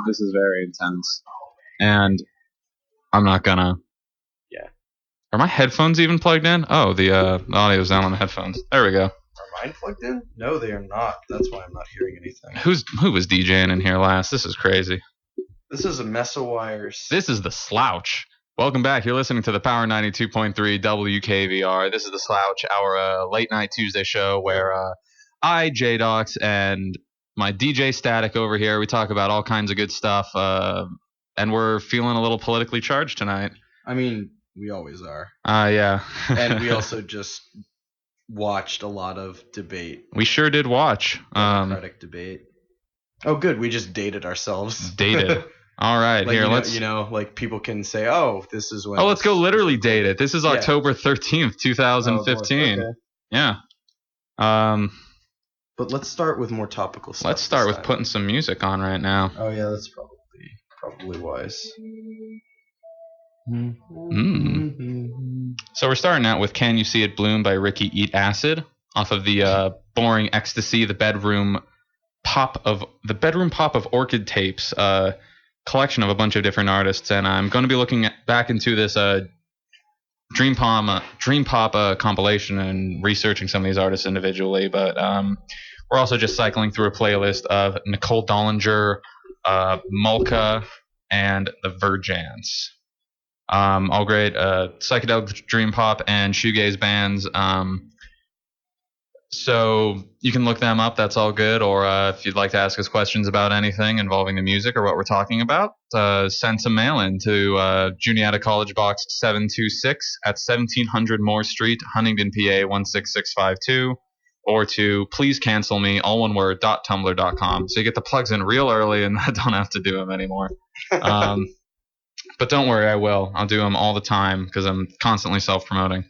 This is very intense. And I'm not gonna... Yeah. Are my headphones even plugged in? Oh, the audio's down on the headphones. There we go. Are mine plugged in? No, they are not. That's why I'm not hearing anything. Who was DJing in here last? This is crazy. This is a mess of wires. This is the Slouch. Welcome back. You're listening to the Power 92.3 WKVR. This is the Slouch, our late night Tuesday show where I, Jdox, and my DJ Static over here, we talk about all kinds of good stuff, and we're feeling a little politically charged tonight. I mean, we always are. Yeah. And we also just watched a lot of debate. We sure did watch. Democratic debate. Oh, good. We just dated ourselves. Dated. All right, like, here, let's... like people can say, oh, this is when... Oh, let's go literally date it. This is October 13th, 2015. Okay. Yeah. But let's start with more topical stuff. Let's start with putting some music on right now. Oh, yeah, that's probably wise. So we're starting out with Can You See It Bloom by Ricky Eat Acid off of the Boring Ecstasy, the bedroom pop of Orchid Tapes, collection of a bunch of different artists, and I'm going to be looking back into this Dream Pop compilation and researching some of these artists individually, but we're also just cycling through a playlist of Nicole Dollinger, Mulca, and the Virgins. All great psychedelic dream pop and shoegaze bands. So you can look them up. That's all good. Or if you'd like to ask us questions about anything involving the music or what we're talking about, send some mail in to Juniata College Box 726 at 1700 Moore Street, Huntingdon, PA 16652, or to please cancel me, all one word, .tumblr.com. So you get the plugs in real early and I don't have to do them anymore. But don't worry, I will. I'll do them all the time because I'm constantly self-promoting.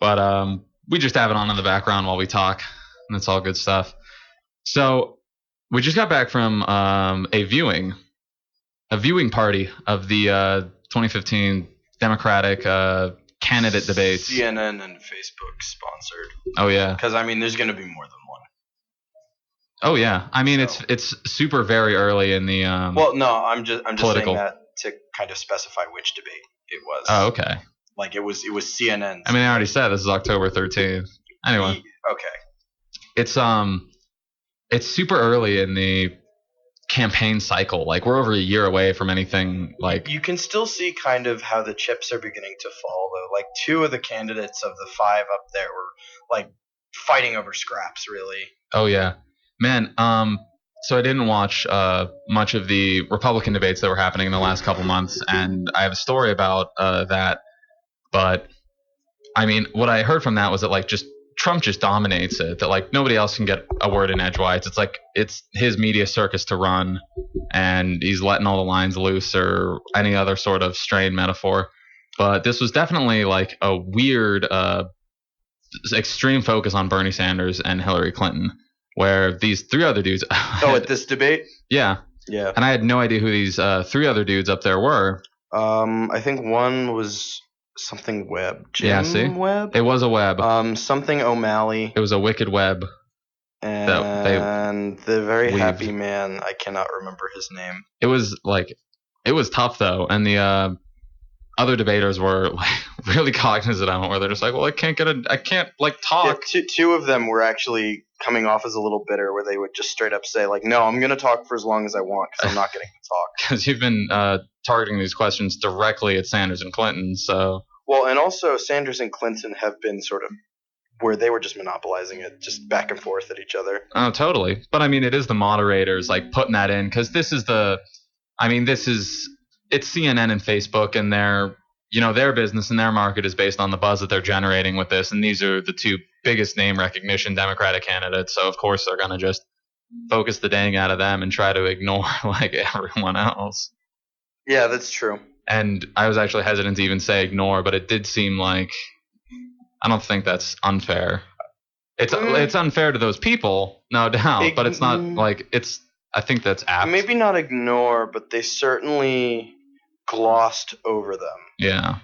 But we just have it on in the background while we talk, and it's all good stuff. So we just got back from a viewing party of the 2015 Democratic candidate debates. CNN and Facebook sponsored. Oh yeah. Because I mean, there's going to be more than one. Oh yeah. I mean, it's super very early in the. Well, no, I'm just political. saying that to kind of specify which debate it was. Oh, okay. Like it was CNN. I mean, I already said this is October 13th. Anyway. Okay. It's super early in the campaign cycle. Like we're over a year away from anything like. You can still see kind of how the chips are beginning to fall though. Like two of the candidates of the five up there were like fighting over scraps, really. Oh yeah, man. So I didn't watch much of the Republican debates that were happening in the last couple months, and I have a story about that. But I mean, what I heard from that was that like just Trump just dominates it. That like nobody else can get a word in edgewise. It's like it's his media circus to run, and he's letting all the lines loose or any other sort of strained metaphor. But this was definitely like a weird, extreme focus on Bernie Sanders and Hillary Clinton, where these three other dudes. At this debate? Yeah. Yeah. And I had no idea who these three other dudes up there were. I think one was something Webb. Jim Webb? It was a Webb. Something O'Malley. It was a wicked Webb. And the very happy man, I cannot remember his name. It was tough though, and the other debaters were like really cognizant of it, where they're just like, well, I can't talk. Yeah, two of them were actually coming off as a little bitter, where they would just straight up say like, no, I'm going to talk for as long as I want because I'm not getting to talk. Because you've been targeting these questions directly at Sanders and Clinton, so. Well, and also Sanders and Clinton have been sort of where they were just monopolizing it, just back and forth at each other. Oh, totally. But I mean, it is the moderators like putting that in, because it's CNN and Facebook, and their business and their market is based on the buzz that they're generating with this, and these are the two biggest name recognition Democratic candidates, so of course they're going to just focus the dang out of them and try to ignore like everyone else. Yeah, that's true. And I was actually hesitant to even say ignore, but it did seem like, I don't think that's unfair. It's unfair to those people, no doubt, but it's not like I think that's apt. Maybe not ignore, but they certainly glossed over them. Yeah.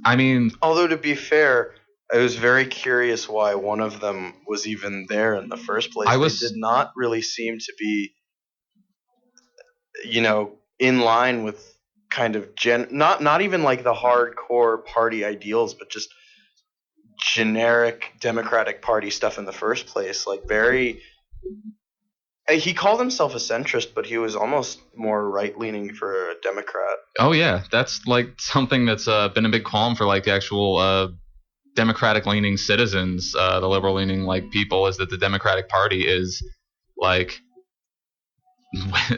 I mean, although to be fair, I was very curious why one of them was even there in the first place. They did not really seem to be in line with kind of not even like the hardcore party ideals, but just generic Democratic Party stuff in the first place. Like very, he called himself a centrist, but he was almost more right leaning for a Democrat. Oh yeah, that's like something that's been a big qualm for like the actual Democratic leaning citizens, the liberal leaning like people, is that the Democratic Party is like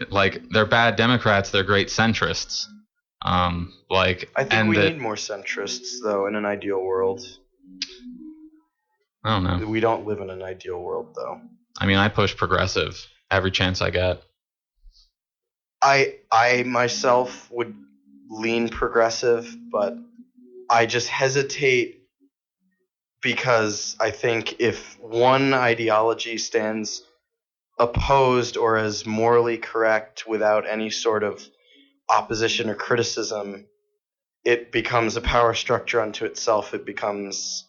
like they're bad Democrats, they're great centrists. Like I think we need more centrists though in an ideal world. I don't know. We don't live in an ideal world though. I mean, I push progressive every chance I get. I myself would lean progressive, but I just hesitate because I think if one ideology stands opposed or as morally correct without any sort of opposition or criticism, it becomes a power structure unto itself. It becomes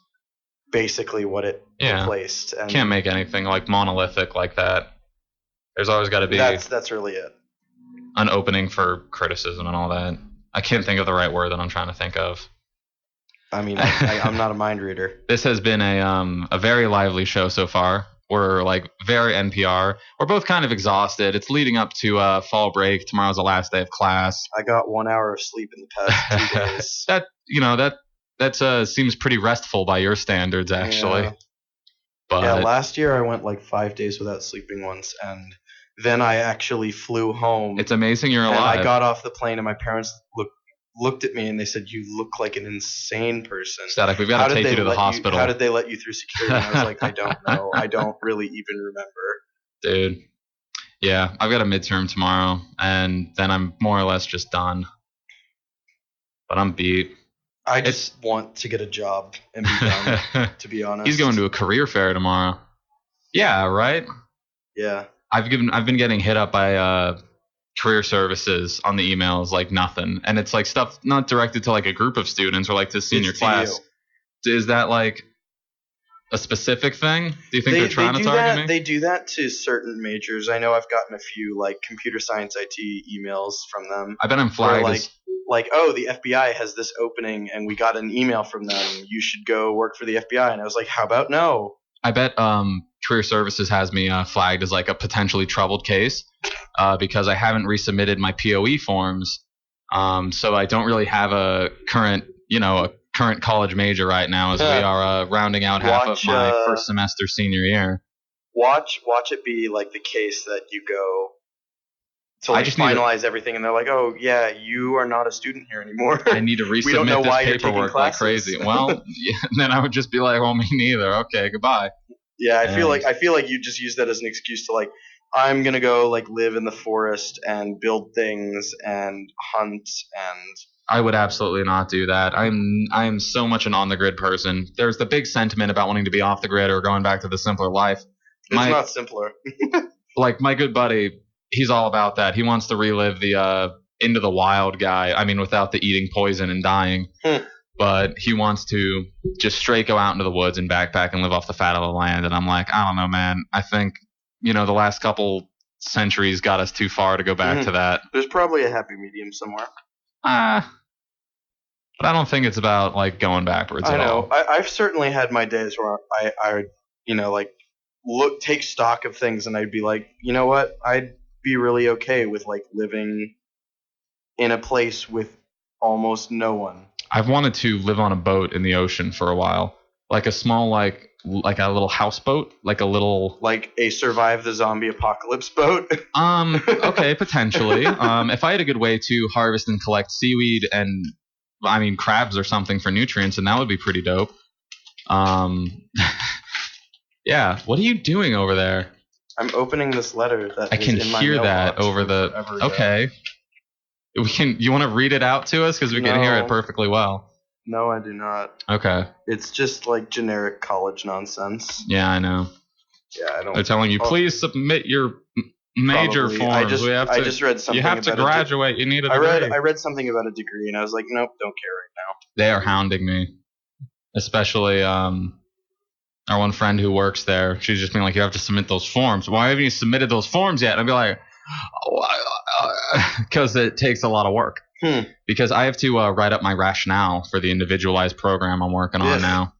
basically what it replaced. And can't make anything like monolithic like that. There's always got to be that's really it. An opening for criticism and all that. I can't think of the right word that I'm trying to think of. I mean, I'm not a mind reader. This has been a very lively show so far. We're like very NPR. We're both kind of exhausted. It's leading up to fall break. Tomorrow's the last day of class. I got 1 hour of sleep in the past 2 days. that seems pretty restful by your standards, actually. Yeah. But yeah, last year I went like 5 days without sleeping once, and then I actually flew home. It's amazing you're alive. And I got off the plane, and my parents looked at me, and they said, "You look like an insane person." Static, we've got to take you to the hospital. How did they let you through security? And I was like, I don't know. I don't really even remember. Dude. Yeah, I've got a midterm tomorrow, and then I'm more or less just done. But I'm beat. I just want to get a job and be done, to be honest. He's going to a career fair tomorrow. Yeah, right? Yeah. I've been getting hit up by career services on the emails like nothing, and it's like stuff not directed to like a group of students or like to senior class. Is that like a specific thing? Do you think they're trying to target me? They do that to certain majors. I know I've gotten a few like computer science IT emails from them. I bet I'm flagged. Like, oh, the FBI has this opening, and we got an email from them. You should go work for the FBI. And I was like, how about no? I bet career services has me flagged as like a potentially troubled case because I haven't resubmitted my POE forms. So I don't really have a current college major right now as we are rounding out half of my first semester senior year. Watch it be like the case that you go to like finalize everything, and they're like, "Oh yeah, you are not a student here anymore." I need to resubmit this paperwork like crazy. Well, then I would just be like, "Well, me neither." Okay, goodbye. Yeah, I feel like you just use that as an excuse to like, I'm gonna go like live in the forest and build things and hunt and. I would absolutely not do that. I'm so much an on the grid person. There's the big sentiment about wanting to be off the grid or going back to the simpler life. It's not simpler. Like my good buddy. He's all about that. He wants to relive the into the wild guy. I mean, without the eating poison and dying. But he wants to just straight go out into the woods and backpack and live off the fat of the land. And I'm like, I don't know, man. I think, the last couple centuries got us too far to go back to that. There's probably a happy medium somewhere. But I don't think it's about like going backwards at all. I've certainly had my days where I take stock of things, and I'd be like, you know what? I'd be really okay with like living in a place with almost no one. I've wanted to live on a boat in the ocean for a while, like a small like a little houseboat, like a survive the zombie apocalypse boat. Okay, potentially. If I had a good way to harvest and collect seaweed and crabs or something for nutrients, and that would be pretty dope. Yeah, what are you doing over there? I'm opening this letter that I can hear that over the. Okay. You want to read it out to us because we can hear it perfectly well. No, I do not. Okay. It's just like generic college nonsense. Yeah, I know. Yeah, I don't. They're telling you, please submit your major forms. I just read something. You have to graduate. You need a degree. I read something about a degree, and I was like, nope, don't care right now. They are hounding me, especially our one friend who works there. She's just being like, you have to submit those forms. Why haven't you submitted those forms yet? And I'd be like, Because it takes a lot of work. Because I have to write up my rationale for the individualized program I'm working on now.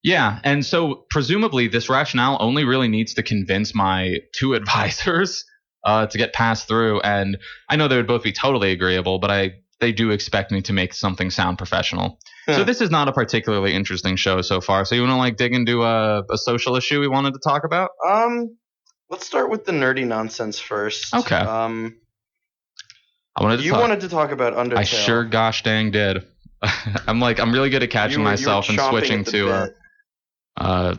Yeah, and so presumably this rationale only really needs to convince my 2 advisors to get passed through, and I know they would both be totally agreeable, but they do expect me to make something sound professional. So this is not a particularly interesting show so far. So you want to like dig into a social issue we wanted to talk about? Let's start with the nerdy nonsense first. Okay. You wanted to talk about Undertale. I sure gosh dang did. I'm really good at catching myself and switching to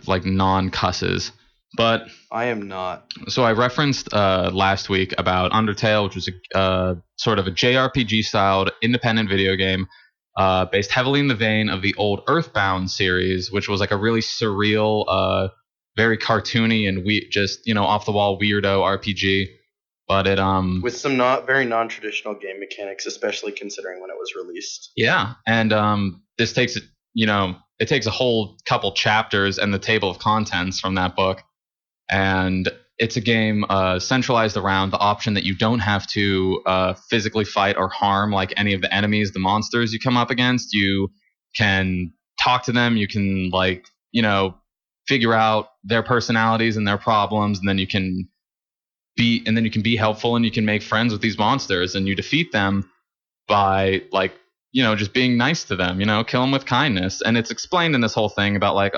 like non-cusses. But I am not. So I referenced last week about Undertale, which was a sort of a JRPG-styled independent video game based heavily in the vein of the old Earthbound series, which was like a really surreal, very cartoony and just off-the-wall weirdo RPG. But it with some not very non-traditional game mechanics, especially considering when it was released. Yeah, and this takes it takes a whole couple chapters and the table of contents from that book. And it's a game centralized around the option that you don't have to physically fight or harm like any of the enemies, the monsters you come up against. You can talk to them. You can figure out their personalities and their problems, and then you can be helpful, and you can make friends with these monsters, and you defeat them by just being nice to them, kill them with kindness. And it's explained in this whole thing about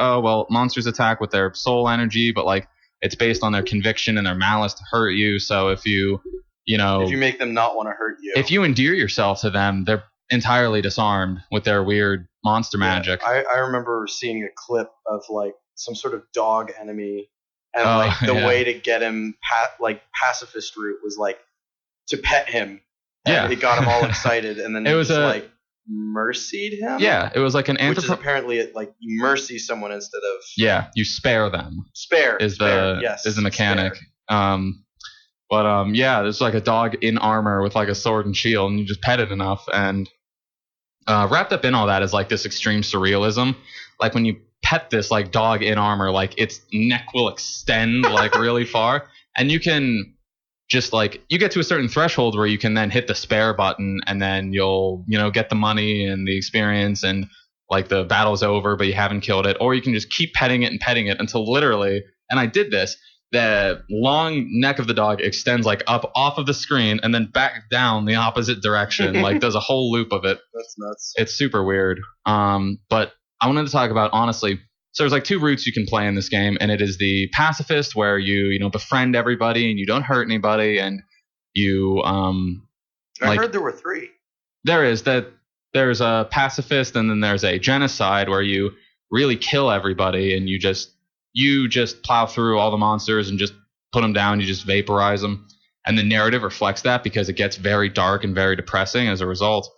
monsters attack with their soul energy, but it's based on their conviction and their malice to hurt you. So if you make them not want to hurt you, if you endear yourself to them, they're entirely disarmed with their weird monster magic. I remember seeing a clip of some sort of dog enemy, and the way to get him pacifist route was to pet him. And it got him all excited, and then it was mercied him. Yeah, it was like an which is apparently you mercy someone instead of you spare them. Spare is the mechanic. There's like a dog in armor with like a sword and shield, and you just pet it enough, and wrapped up in all that is this extreme surrealism. Like when you pet this dog in armor, its neck will extend really far, and you can just you get to a certain threshold where you can then hit the spare button, and then you'll get the money and the experience, and the battle's over but you haven't killed it. Or you can just keep petting it until literally, and I did this, the long neck of the dog extends up off of the screen and then back down the opposite direction. Does a whole loop of it. That's nuts. It's super weird. But I wanted to talk about, honestly, so there's 2 routes you can play in this game, and it is the pacifist, where you befriend everybody and you don't hurt anybody, and you I heard there were 3. There's a pacifist, and then there's a genocide, where you really kill everybody and you just plow through all the monsters and just put them down. You just vaporize them, and the narrative reflects that because it gets very dark and very depressing as a result.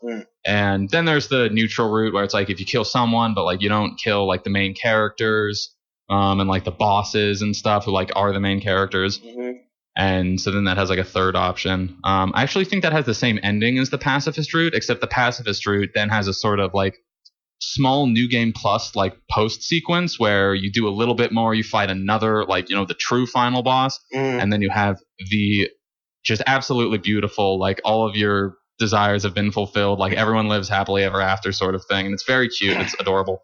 And then there's the neutral route, where it's if you kill someone, but you don't kill the main characters and the bosses and stuff who are the main characters. And so then that has a third option. I actually think that has the same ending as the pacifist route, except the pacifist route then has a sort of small new game plus post sequence where you do a little bit more. You fight another the true final boss, and then you have the just absolutely beautiful all of your desires have been fulfilled, everyone lives happily ever after sort of thing. And it's very cute. It's adorable.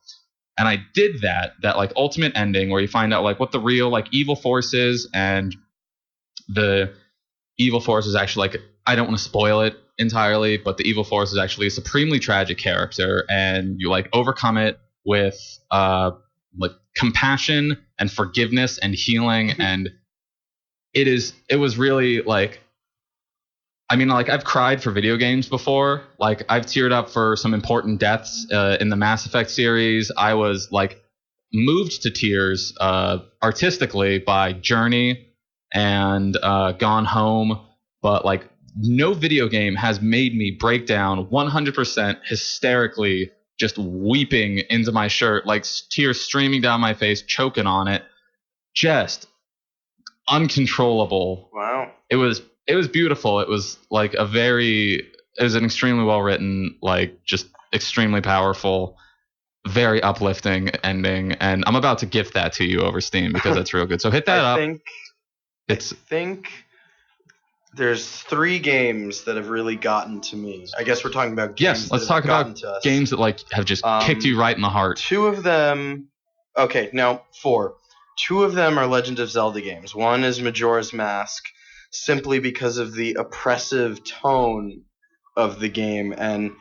And I did that ultimate ending where you find out what the real evil force is, and the evil force is actually I don't want to spoil it entirely, but the evil force is actually a supremely tragic character, and you overcome it with compassion and forgiveness and healing. And it was really I've cried for video games before. I've teared up for some important deaths in the Mass Effect series. I was moved to tears artistically by Journey and Gone Home, but no video game has made me break down 100% hysterically, just weeping into my shirt, tears streaming down my face, choking on it, just uncontrollable. Wow. It was beautiful. It was it was an extremely well written, just extremely powerful, very uplifting ending. And I'm about to gift that to you over Steam because that's real good. So hit that up. I think there's 3 games that have really gotten to me. I guess we're talking about games Yes, let's that have talk gotten about to us. games that like have just kicked you right in the heart. 2 of them. Okay, no, 4. 2 of them are Legend of Zelda games. One is Majora's Mask, simply because of the oppressive tone of the game, and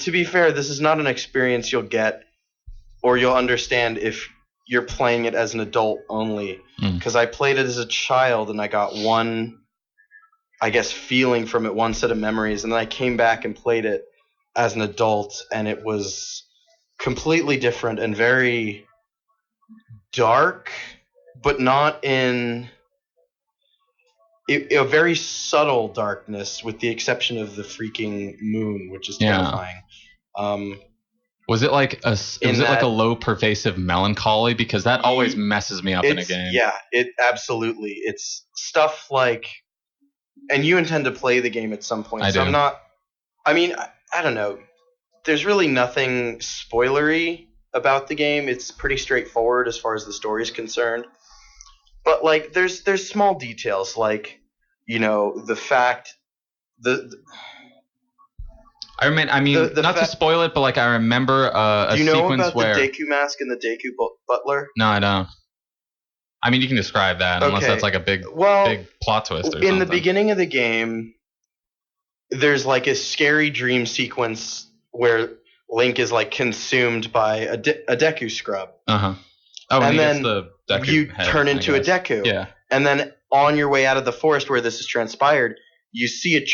to be fair, this is not an experience you'll get or you'll understand if you're playing it as an adult only. Because I played it as a child and I got one, I guess, feeling from it, one set of memories, and then I came back and played it as an adult, and it was completely different and very dark, but not in a very subtle darkness, with the exception of the freaking moon, which is terrifying. Was it like like a low pervasive melancholy? Because that always messes me up in a game. Yeah, it absolutely. It's stuff like, and you intend to play the game at some point. I do. I'm not. I mean, I don't know. There's really nothing spoilery about the game. It's pretty straightforward as far as the story is concerned. But like, there's small details like, the fact I mean, not to spoil it, but like I remember a sequence where. Do you know about the Deku Mask and the Deku Butler? No, I don't. I mean, you can describe that unless that's like a big plot twist or something. In the beginning of the game, there's like a scary dream sequence where Link is like consumed by a Deku scrub. Oh, and then the Deku you head, turn into a Deku. Yeah. And then on your way out of the forest where this has transpired, you see a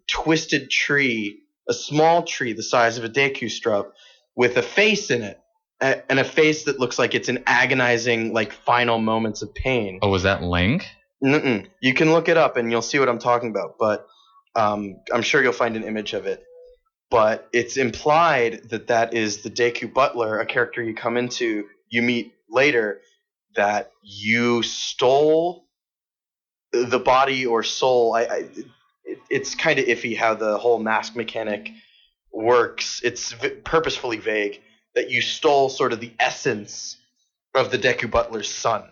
twisted tree, a small tree the size of a Deku scrub, with a face in it, and a face that looks like it's in agonizing, like, final moments of pain. Oh, was that Link? You can look it up and you'll see what I'm talking about, but I'm sure you'll find an image of it. But it's implied that is the Deku Butler, a character you meet later, that you stole the body or soul. It's kind of iffy how the whole mask mechanic works. It's purposefully vague, that you stole sort of the essence of the Deku Butler's son.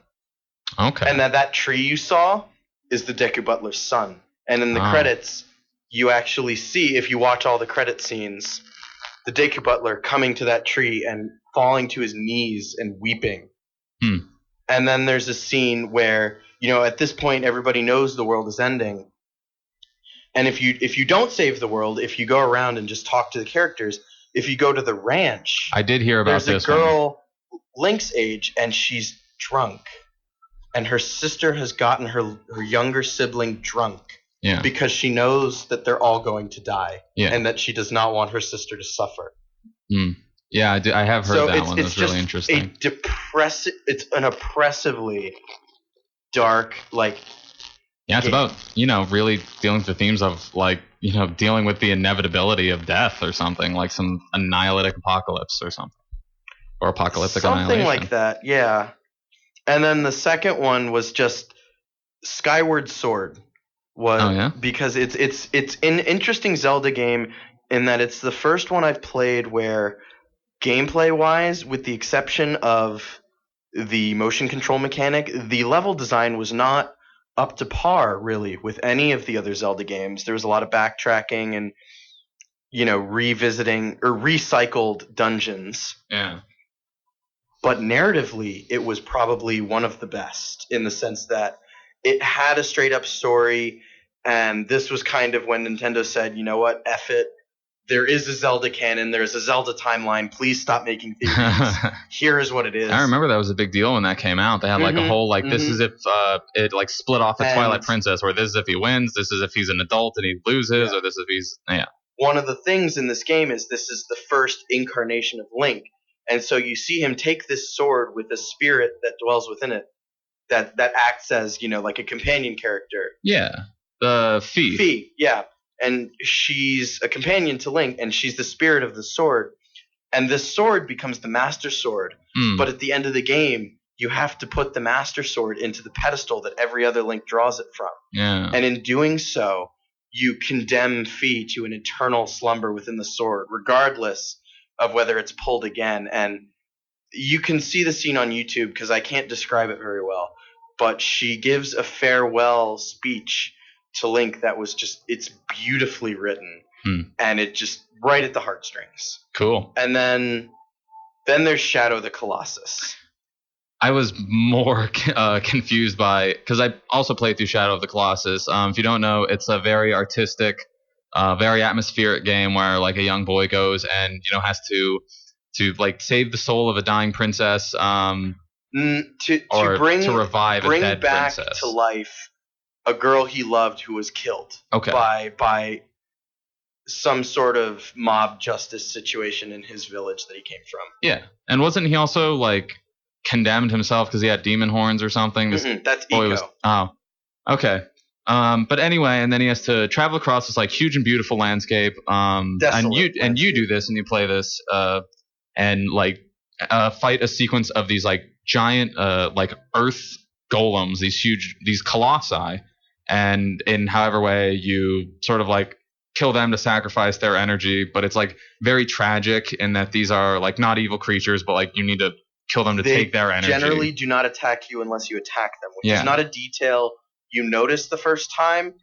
Okay. And that tree you saw is the Deku Butler's son. And in the credits, you actually see, if you watch all the credit scenes, the Deku Butler coming to that tree and falling to his knees and weeping. And then there's a scene where, at this point everybody knows the world is ending. And if you don't save the world, if you go around and just talk to the characters, if you go to the ranch, I did hear about this. There's a girl Link's age, and she's drunk, and her sister has gotten her younger sibling drunk, because she knows that they're all going to die, and that she does not want her sister to suffer. Yeah, I have heard that one. That's really interesting. It's an oppressively dark, like. Yeah, it's about, really dealing with the themes of, like, dealing with the inevitability of death or something, like some annihilatic apocalypse or something. Or apocalyptic annihilation. Something like that, yeah. And then the second one was just Skyward Sword. Because it's an interesting Zelda game in that it's the first one I've played where, gameplay-wise, with the exception of the motion control mechanic, the level design was not up to par, really, with any of the other Zelda games. There was a lot of backtracking and, revisiting or recycled dungeons. Yeah. But narratively, it was probably one of the best, in the sense that it had a straight-up story, and this was kind of when Nintendo said, you know what, F it. There is a Zelda canon. There's a Zelda timeline. Please stop making theories. Here is what it is. I remember that was a big deal when that came out. They had like a whole this is if it like split off the Twilight Princess, or this is if he wins, this is if he's an adult and he loses, or this is if he's One of the things in this game is this is the first incarnation of Link, and so you see him take this sword with a spirit that dwells within it, that acts as like a companion character. Yeah, the Fee. Fee, yeah. And she's a companion to Link, and she's the spirit of the sword. And this sword becomes the Master Sword. But at the end of the game, you have to put the Master Sword into the pedestal that every other Link draws it from. Yeah. And in doing so, you condemn Fee to an eternal slumber within the sword, regardless of whether it's pulled again. And you can see the scene on YouTube, because I can't describe it very well. But she gives a farewell speech to Link that was just, it's beautifully written. And it just right at the heartstrings. Cool. And then there's Shadow of the Colossus. I was more confused by, because I also played through Shadow of the Colossus. If you don't know, it's a very artistic, very atmospheric game where like a young boy goes and has to like save the soul of a dying princess, to revive a dead back princess. To life a girl he loved who was killed by some sort of mob justice situation in his village that he came from. Yeah, and wasn't he also like condemned himself because he had demon horns or something? That's Eco. Okay. But anyway, and then he has to travel across this like huge and beautiful landscape. And you do this and you play this, and like fight a sequence of these like giant like earth golems, these colossi, and in however way you sort of like kill them to sacrifice their energy, but it's like very tragic in that these are like not evil creatures, but like you need to kill them to take their energy. They generally do not attack you unless you attack them, which is not a detail you notice the first time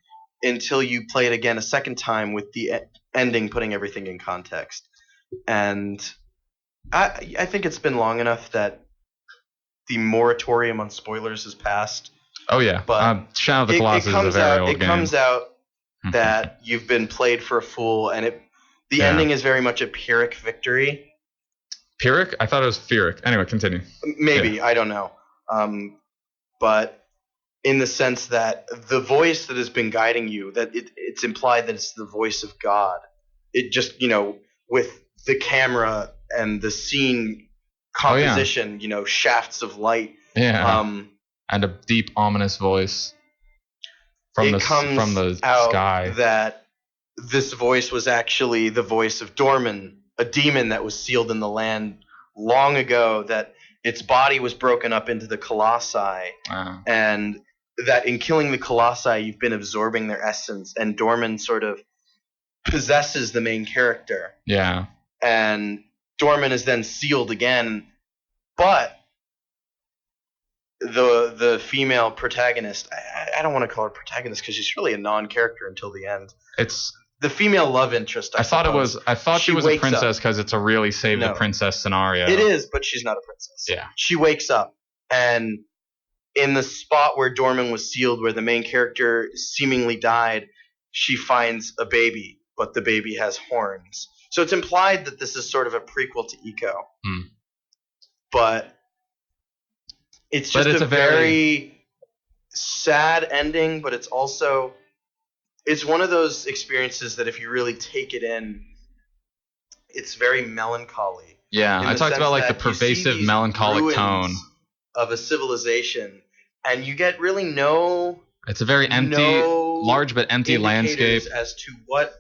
until you play it again a second time with the ending putting everything in context. And I think it's been long enough that the moratorium on spoilers has passed. Oh yeah, but Shadow of the Colossus is a very old game. It comes out that you've been played for a fool, and the ending is very much a Pyrrhic victory. Pyrrhic? I thought it was Pyrrhic. Anyway, continue. Maybe, I don't know. But in the sense that the voice that has been guiding you, that it's implied that it's the voice of God. It just, with the camera and the scene composition, shafts of light. Yeah. And a deep, ominous voice from the sky. That this voice was actually the voice of Dorman, a demon that was sealed in the land long ago, that its body was broken up into the colossi, and that in killing the colossi, you've been absorbing their essence, and Dorman sort of possesses the main character. Yeah. And Dorman is then sealed again, but the female protagonist, I don't want to call her protagonist because she's really a non-character until the end. It's the female love interest. I thought she was a princess because it's a really save the princess scenario. It is, but she's not a princess. Yeah. She wakes up, and in the spot where Dorman was sealed, where the main character seemingly died, she finds a baby, but the baby has horns. So it's implied that this is sort of a prequel to Eco. But it's just a very sad ending, but it's also... It's one of those experiences that if you really take it in, it's very melancholy. Yeah, I talked about like the pervasive melancholic tone of a civilization, and you get really no... It's a very empty, large but empty landscape as to what,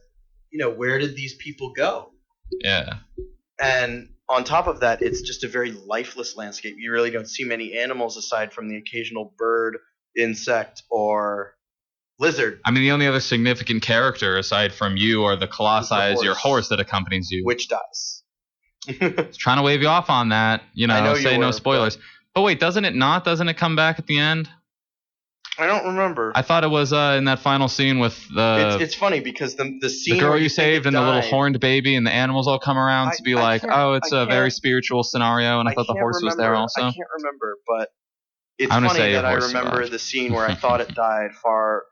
where did these people go? Yeah. And on top of that, it's just a very lifeless landscape. You really don't see many animals aside from the occasional bird, insect, or lizard. I mean, the only other significant character aside from you or the colossi is your horse that accompanies you. Which dies. It's trying to wave you off on that. Say no spoilers. But wait, doesn't it come back at the end? I don't remember. I thought it was in that final scene with the... It's funny because the scene... The girl you saved and the little horned baby and the animals all come around to be like, it's a very spiritual scenario, and I thought the horse was there also. I can't remember, but it's funny that I remember the scene where I thought it died far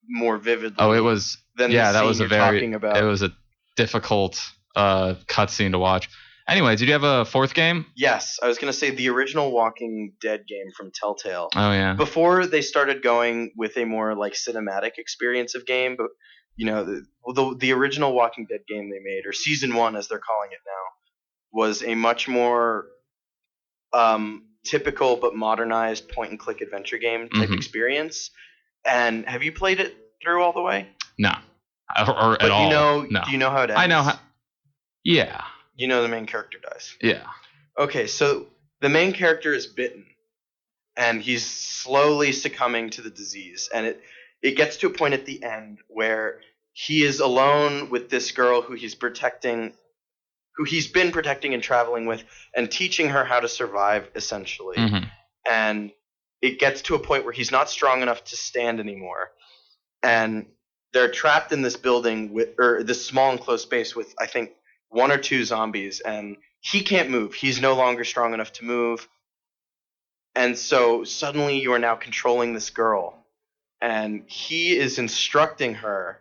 more vividly. Oh, it was... that was talking about. It was a difficult cutscene to watch. Anyways, did you have a fourth game? Yes, I was going to say the original Walking Dead game from Telltale. Oh, yeah. Before they started going with a more like cinematic experience of game, but the original Walking Dead game they made, or Season 1 as they're calling it now, was a much more typical but modernized point-and-click adventure game type experience. And have you played it through all the way? No. Or at all. No. Do you know how it ends? I know how... Yeah. You know the main character dies. Yeah. Okay, so the main character is bitten, and he's slowly succumbing to the disease. And it gets to a point at the end where he is alone with this girl who he's been protecting and traveling with, and teaching her how to survive, essentially. And it gets to a point where he's not strong enough to stand anymore. and they're trapped in this building or this small enclosed space with, I think, 1 or 2 zombies, and he can't move. He's no longer strong enough to move. And so suddenly you are now controlling this girl, and he is instructing her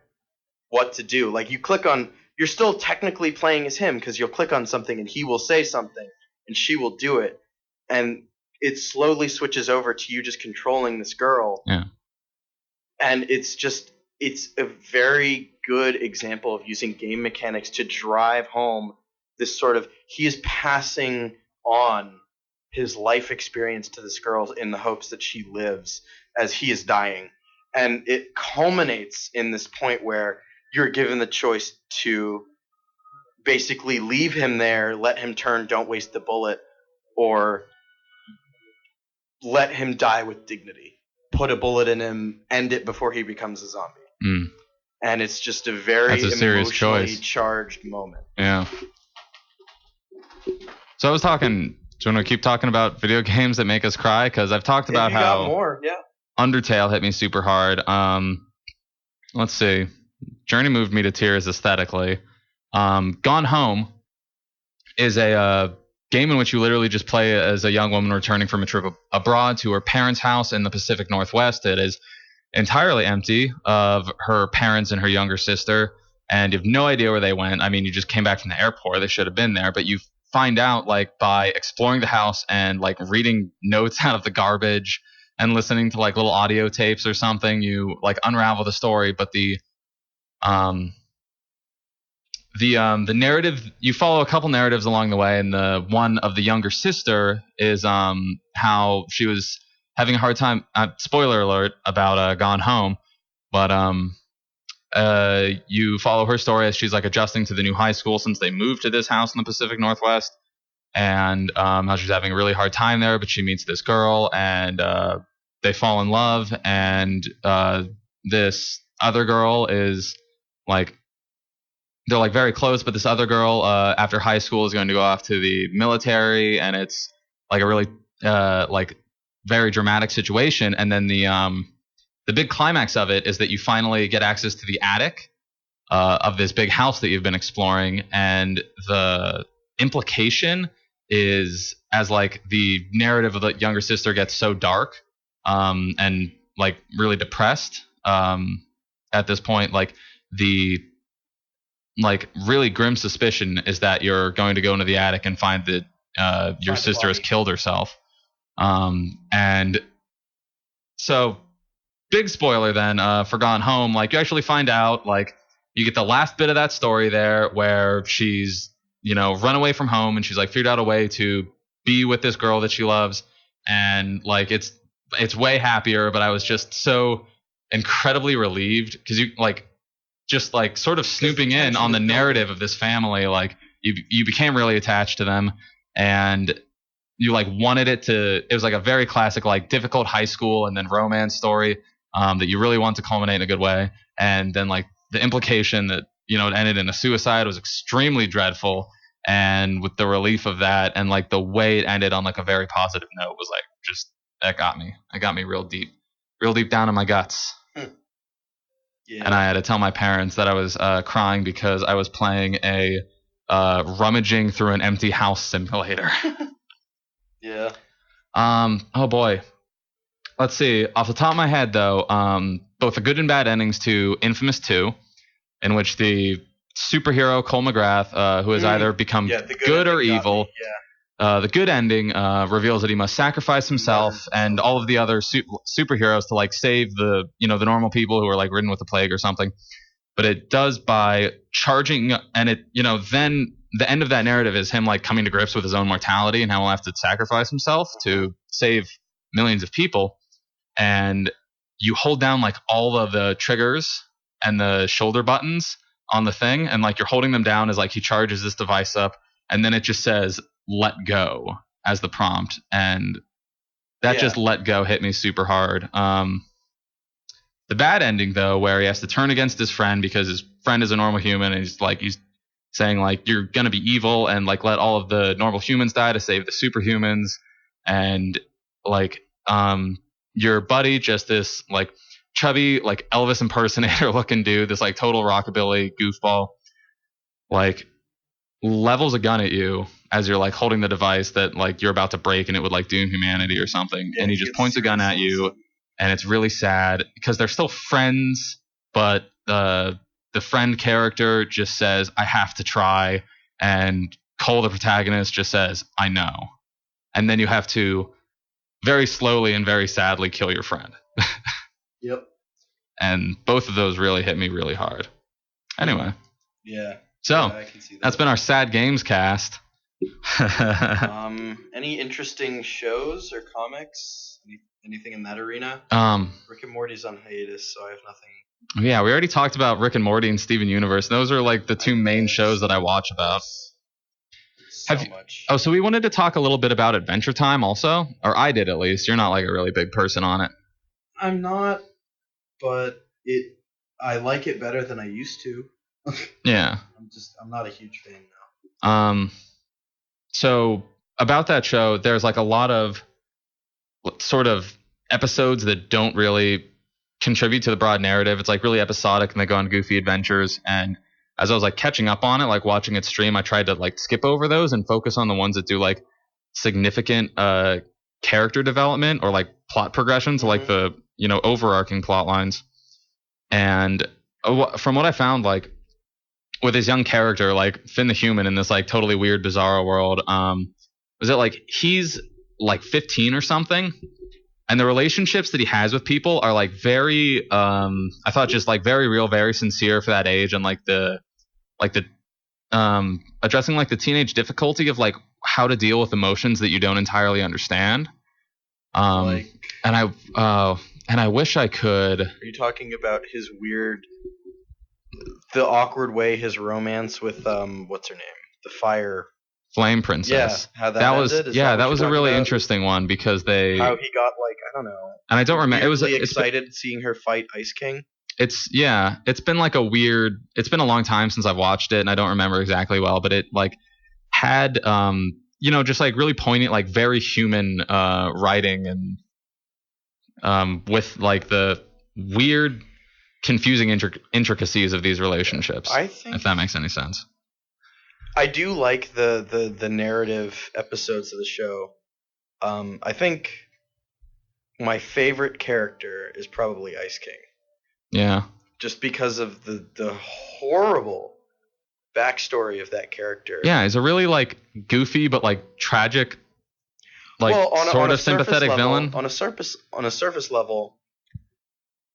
what to do. Like, you're still technically playing as him because you'll click on something and he will say something and she will do it. And it slowly switches over to you just controlling this girl. Yeah. And it's a very good example of using game mechanics to drive home this sort of, he is passing on his life experience to this girl in the hopes that she lives as he is dying. And it culminates in this point where you're given the choice to basically leave him there, let him turn, don't waste the bullet, or let him die with dignity. Put a bullet in him, end it before he becomes a zombie. Mm. And it's just a very emotionally charged moment. Yeah. So I was talking, do you want to keep talking about video games that make us cry? Because I've talked about how more, yeah. Undertale hit me super hard. Let's see. Journey moved me to tears aesthetically. Gone Home is a game in which you literally just play as a young woman returning from a trip abroad to her parents' house in the Pacific Northwest. It is entirely empty of her parents and her younger sister, and you have no idea where they went. I mean, you just came back from the airport. They should have been there, but you find out like by exploring the house and like reading notes out of the garbage and listening to like little audio tapes or something, you like unravel the story. But the narrative, you follow a couple narratives along the way, and the one of the younger sister is how she was having a hard time. Spoiler alert about Gone Home, but you follow her story as she's like adjusting to the new high school since they moved to this house in the Pacific Northwest, and how she's having a really hard time there. But she meets this girl, and they fall in love, and this other girl is like, they're like very close, but this other girl after high school is going to go off to the military, and it's like a really like very dramatic situation. And then the big climax of it is that you finally get access to the attic of this big house that you've been exploring, and the implication is as like the narrative of the younger sister gets so dark and like really depressed at this point, like the like really grim suspicion is that you're going to go into the attic and find that your sister has killed herself. And so big spoiler then for Gone Home, like you actually find out, like you get the last bit of that story there where she's, you know, run away from home and she's like figured out a way to be with this girl that she loves, and like it's way happier. But I was just so incredibly relieved because you like just like sort of snooping in on the narrative of this family, like you became really attached to them, and you like wanted it was like a very classic like difficult high school and then romance story that you really want to culminate in a good way. And then like the implication that, you know, it ended in a suicide was extremely dreadful, and with the relief of that and like the way it ended on like a very positive note was like just it got me real deep down in my guts. Yeah. And I had to tell my parents that I was crying because I was playing a rummaging through an empty house simulator. Yeah. Oh boy. Let's see. Off the top of my head, though, both the good and bad endings to Infamous 2, in which the superhero Cole McGrath, who has either become good or evil. The good ending reveals that he must sacrifice himself and all of the other superheroes to like save the normal people who are like ridden with the plague or something. But it does by charging, and it, you know, then the end of that narrative is him like coming to grips with his own mortality and how he'll have to sacrifice himself to save millions of people. And you hold down like all of the triggers and the shoulder buttons on the thing, and like you're holding them down as like he charges this device up, and then it just says "let go" as the prompt, and that just "let go" hit me super hard. The bad ending, though, where he has to turn against his friend because his friend is a normal human, and he's saying like you're gonna be evil and like let all of the normal humans die to save the superhumans, and like your buddy, just this like chubby, like Elvis impersonator looking dude, this like total rockabilly goofball, like levels a gun at you as you're like holding the device that like you're about to break and it would like doom humanity or something. Yeah, and he just points a gun at you, and it's really sad because they're still friends, but the friend character just says, I have to try. And Cole, the protagonist, just says, I know. And then you have to very slowly and very sadly kill your friend. Yep. And both of those really hit me really hard. Anyway. Yeah. So, yeah, I can see that. That's been our Sad Games cast. Any interesting shows or comics? Anything in that arena? Rick and Morty's on hiatus, so I have nothing. Yeah, we already talked about Rick and Morty and Steven Universe. Those are like the two main shows that I watch about. Much. Oh, so we wanted to talk a little bit about Adventure Time also, or I did at least. You're not like a really big person on it. I'm not, but I like it better than I used to. Yeah. I'm not a huge fan now. So about that show, there's like a lot of sort of episodes that don't really contribute to the broad narrative. It's like really episodic and they go on goofy adventures. And as I was like catching up on it, like watching it stream, I tried to like skip over those and focus on the ones that do like significant character development or like plot progression, so like the overarching plot lines. And from what I found, like with his young character, like Finn the Human in this like totally weird bizarro world, was it like he's like 15 or something, and the relationships that he has with people are like very I thought just like very real, very sincere for that age, and like the addressing like the teenage difficulty of like how to deal with emotions that you don't entirely understand. And I wish I could. Are you talking about his the awkward way his romance with what's her name, the Fire Flame Princess? Yeah, how that ended? That was a really interesting one because how he got like I don't know. And I don't remember. It was excited seeing her fight Ice King. It's been like it's been a long time since I've watched it, and I don't remember exactly well, but it like had just like really poignant, like very human writing, and with like the weird, confusing intricacies of these relationships. I think, if that makes any sense. I do like the narrative episodes of the show. I think my favorite character is probably Ice King. Yeah. Just because of the horrible backstory of that character. Yeah, he's a really like goofy but like tragic, like sort of sympathetic villain. On a surface level,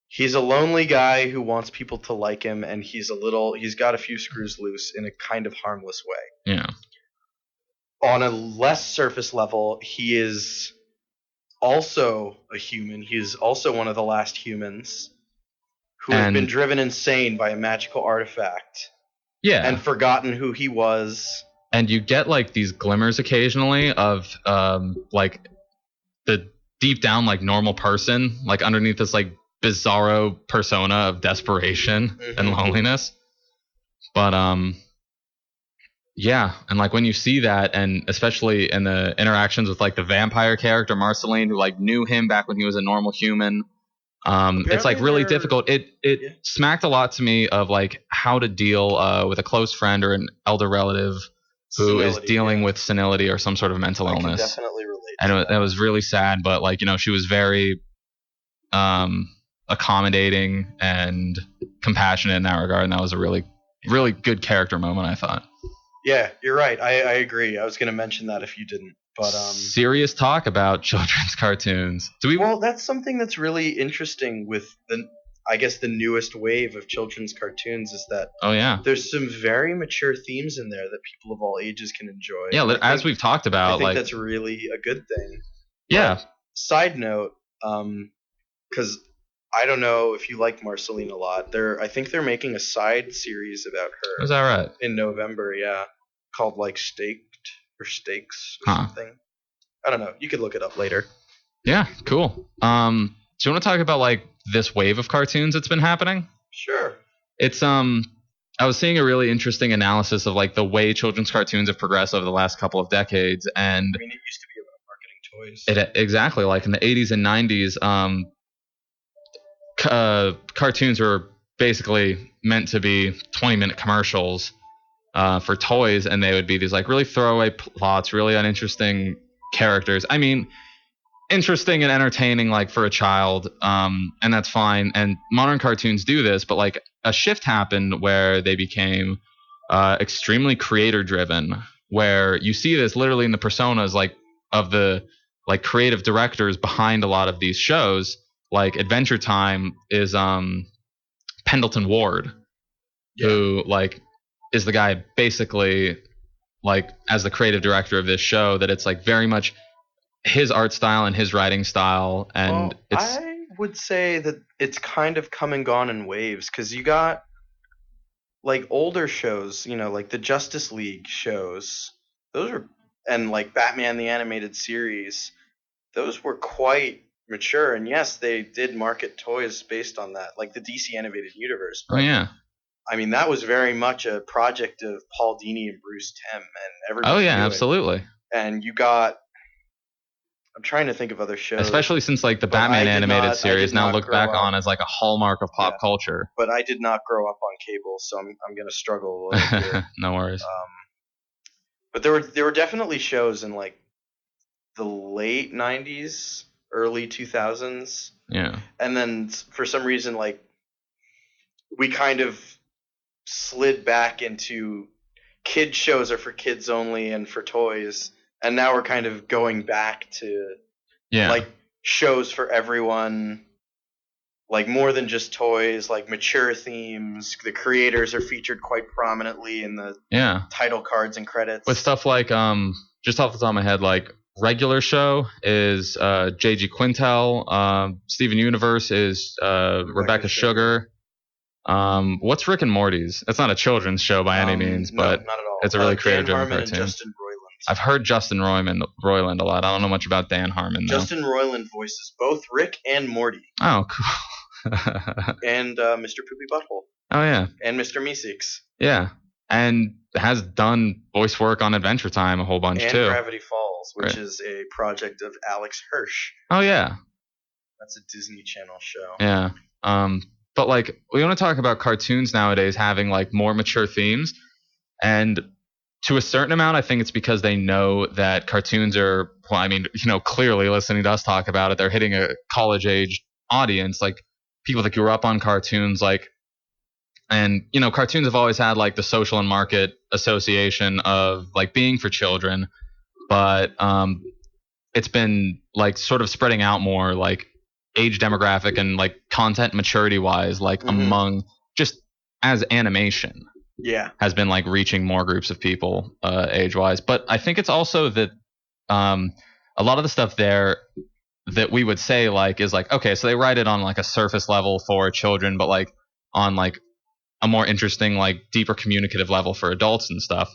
he's a lonely guy who wants people to like him, and he's got a few screws loose in a kind of harmless way. Yeah. On a less surface level, he is also a human. He's also one of the last humans who had been driven insane by a magical artifact. Yeah. And forgotten who he was. And you get like these glimmers occasionally of like the deep down like normal person, like underneath this like bizarro persona of desperation and loneliness. But yeah, and like when you see that, and especially in the interactions with like the vampire character Marceline, who like knew him back when he was a normal human, it's like really difficult. It smacked a lot to me of like how to deal with a close friend or an elder relative who is dealing with senility or some sort of mental illness. I can definitely relate. And it was really sad, but like she was very accommodating and compassionate in that regard, and that was a really, really good character moment, I thought. Yeah, you're right. I agree. I was going to mention that if you didn't. But serious talk about children's cartoons. Well, that's something that's really interesting with the newest wave of children's cartoons is that there's some very mature themes in there that people of all ages can enjoy. Yeah, as we've talked about, I think that's really a good thing. Yeah. But, side note, because I don't know if you like Marceline a lot. I think they're making a side series about her. Is that right? In November, yeah, called like Staked or Stakes or something. I don't know. You could look it up later. Yeah, cool. Do you want to talk about like this wave of cartoons that's been happening? Sure. It's I was seeing a really interesting analysis of like the way children's cartoons have progressed over the last couple of decades, and I mean, it used to be about marketing toys. Exactly, like in the 80s and 90s, cartoons were basically meant to be 20-minute commercials for toys, and they would be these like really throwaway plots, really uninteresting characters. I mean, interesting and entertaining like for a child, and that's fine. And modern cartoons do this, but like a shift happened where they became extremely creator driven, where you see this literally in the personas like of the like creative directors behind a lot of these shows. Like Adventure Time is Pendleton Ward, who like is the guy basically like as the creative director of this show, that it's like very much his art style and his writing style. And I would say that it's kind of come and gone in waves, because you got like older shows, like the Justice League shows, those were, and like Batman the Animated Series, those were quite mature, and yes, they did market toys based on that, like the DC Animated Universe. Oh yeah. I mean, that was very much a project of Paul Dini and Bruce Timm, and everybody. Oh yeah, absolutely. And you got, I'm trying to think of other shows. Especially since like the Batman animated series now looked back on as like a hallmark of pop culture. But I did not grow up on cable, so I'm going to struggle a little here. No worries. But there were definitely shows in like the late 90s, early 2000s. Yeah. And then for some reason, like, we kind of slid back into kid shows are for kids only and for toys, and now we're kind of going back to like shows for everyone, like more than just toys, like mature themes. The creators are featured quite prominently in the title cards and credits. With stuff like just off the top of my head, like regular show is J.G. Quintel, Steven Universe is Rebecca Sugar. What's Rick and Morty's? It's not a children's show by any means, but not at all. It's a really creative-driven cartoon. And Justin Roiland. I've heard Justin Roiland a lot. I don't know much about Dan Harmon, though. Justin Roiland voices both Rick and Morty. Oh, cool. And Mr. Poopy Butthole. Oh, yeah. And Mr. Meeseeks. Yeah. And has done voice work on Adventure Time a whole bunch, too. And Gravity Falls, which is a project of Alex Hirsch. Oh, yeah. That's a Disney Channel show. Yeah. But, like, we want to talk about cartoons nowadays having, like, more mature themes. And to a certain amount, I think it's because they know that cartoons are, well, I mean, clearly listening to us talk about it, they're hitting a college-age audience, like, people that grew up on cartoons, like, and, cartoons have always had, like, the social and market association of, like, being for children. But it's been, like, sort of spreading out more, like, age demographic and like content maturity wise, like among just as animation has been like reaching more groups of people age wise. But I think it's also that a lot of the stuff there that we would say like is like, okay, so they write it on like a surface level for children, but like on like a more interesting, like deeper communicative level for adults and stuff,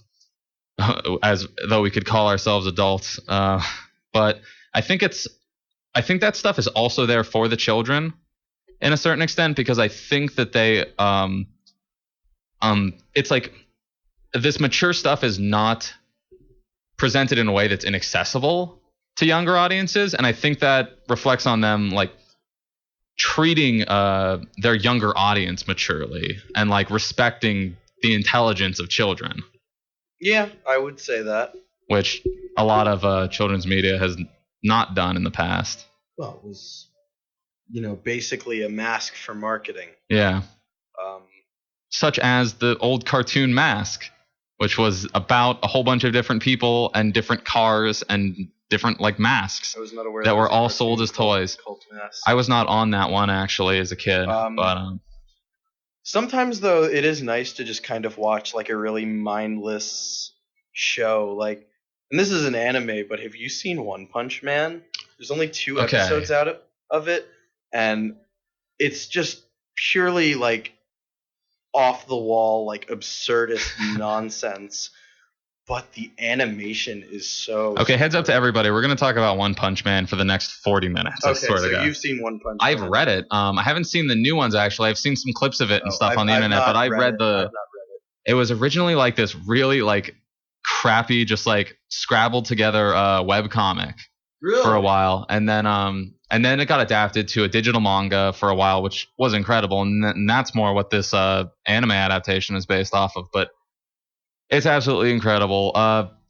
as though we could call ourselves adults. But I think that stuff is also there for the children in a certain extent, because I think that they it's like this mature stuff is not presented in a way that's inaccessible to younger audiences, and I think that reflects on them like treating their younger audience maturely and like respecting the intelligence of children. Yeah, I would say that. Which a lot of children's media has not done in the past. Well, it was, basically a mask for marketing. Yeah. Such as the old cartoon Mask, which was about a whole bunch of different people and different cars and different like masks I was not aware that were all sold as toys. Called Mask. I was not on that one actually as a kid, but sometimes though it is nice to just kind of watch like a really mindless show, like. And this is an anime, but have you seen One Punch Man? There's only 2 episodes out of it, and it's just purely like off the wall, like absurdist nonsense. But the animation is so. Okay, heads up to everybody. We're going to talk about One Punch Man for the next 40 minutes. Okay, so you've seen One Punch Man. I've read it. I haven't seen the new ones actually. I've seen some clips of it and stuff on the internet, but I've not read it. It was originally like this really like crappy, just like scrabbled together web comic for a while, and then And then it got adapted to a digital manga for a while, which was incredible. And that's more what this anime adaptation is based off of. But it's absolutely incredible.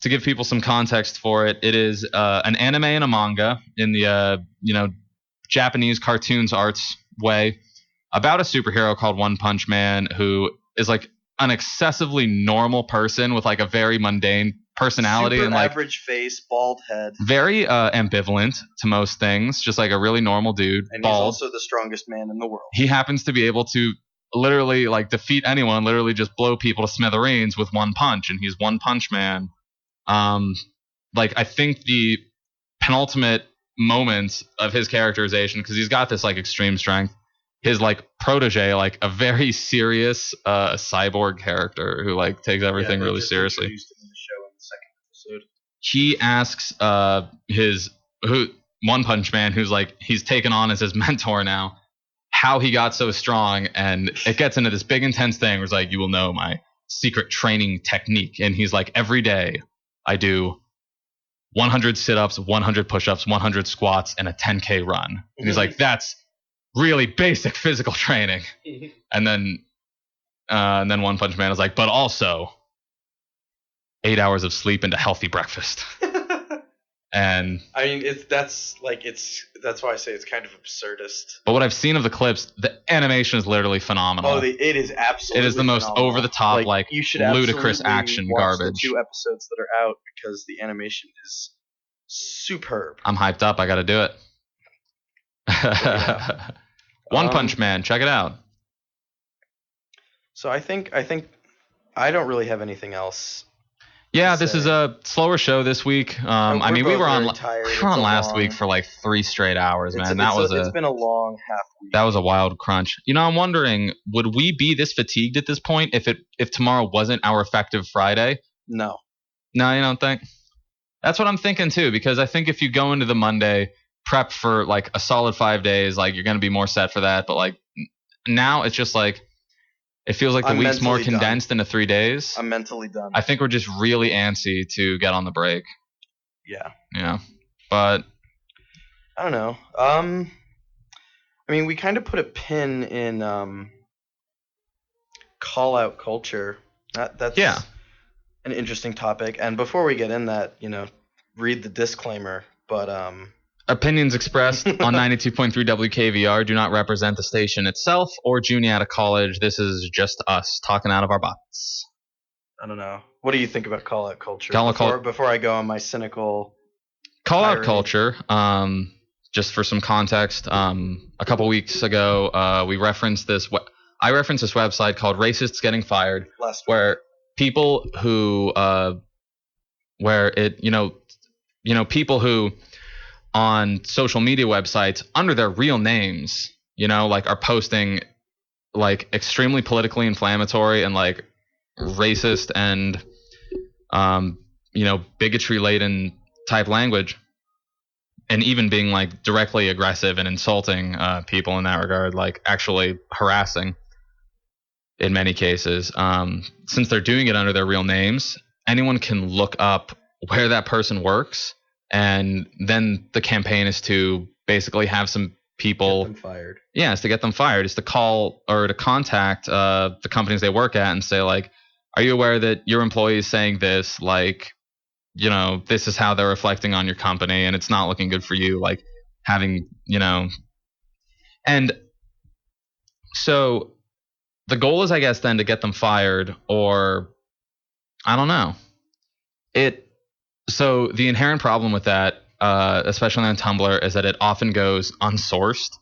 To give people some context for it, it is an anime and a manga in the Japanese cartoons arts way about a superhero called One Punch Man, who is like an excessively normal person with like a very mundane personality Super and like average face, bald head, very ambivalent to most things, just like a really normal dude. and bald. he's also the strongest man in the world. He happens to be able to literally like defeat anyone, literally just blow people to smithereens with one punch, and he's One Punch Man. Like I think the penultimate moments of his characterization, because he's got this like extreme strength, his like protege, like a very serious cyborg character who like takes everything really seriously. Introduced him in the show in the second episode. He asks One Punch Man, who's like he's taken on as his mentor now, how he got so strong, and it gets into this big intense thing where it's like, you will know my secret training technique, and he's like, every day I do 100 sit-ups, 100 push-ups, 100 squats, and a 10K run. And he's like, that's really basic physical training. And then One Punch Man is like, but also 8 hours of sleep and a healthy breakfast. And I mean, that's why I say it's kind of absurdist. But what I've seen of the clips, the animation is literally phenomenal. It is absolutely. It is the most over the top, like you should ludicrous action watch garbage. The 2 episodes that are out because the animation is superb. I'm hyped up. I got to do it. Yeah. One Punch Man, check it out. So I think I don't really have anything else. Yeah, this is a slower show this week. I mean, we were on last week for like 3 straight hours, man. It's been a long half week. That was a wild crunch. You know, I'm wondering, would we be this fatigued at this point if tomorrow wasn't our effective Friday? No, you don't think? That's what I'm thinking too, because I think if you go into the Monday prep for like a solid 5 days, like you're gonna be more set for that. But like now, it's just like. It feels like the week's more condensed into 3 days. I'm mentally done. I think we're just really antsy to get on the break. Yeah. Yeah. But I don't know. I mean, we kind of put a pin in call out culture. That's an interesting topic. And before we get in that, read the disclaimer. But opinions expressed on 92.3 WKVR do not represent the station itself or Juniata College. This is just us talking out of our butts. I don't know. What do you think about call-out culture? Before I go on my cynical call-out culture, just for some context, a couple weeks ago, we referenced this. I referenced this website called Racists Getting Fired, where people who, people who on social media websites under their real names, like are posting like extremely politically inflammatory and like racist and bigotry laden type language, and even being like directly aggressive and insulting people in that regard, like actually harassing in many cases. Since they're doing it under their real names, anyone can look up where that person works. And then the campaign is to basically have some people get them fired. Yeah, it's to get them fired. It's to call or to contact the companies they work at and say, like, are you aware that your employee is saying this? Like, this is how they're reflecting on your company, and it's not looking good for you. Like having, and so the goal is, I guess, then to get them fired, or I don't know. So the inherent problem with that, especially on Tumblr, is that it often goes unsourced,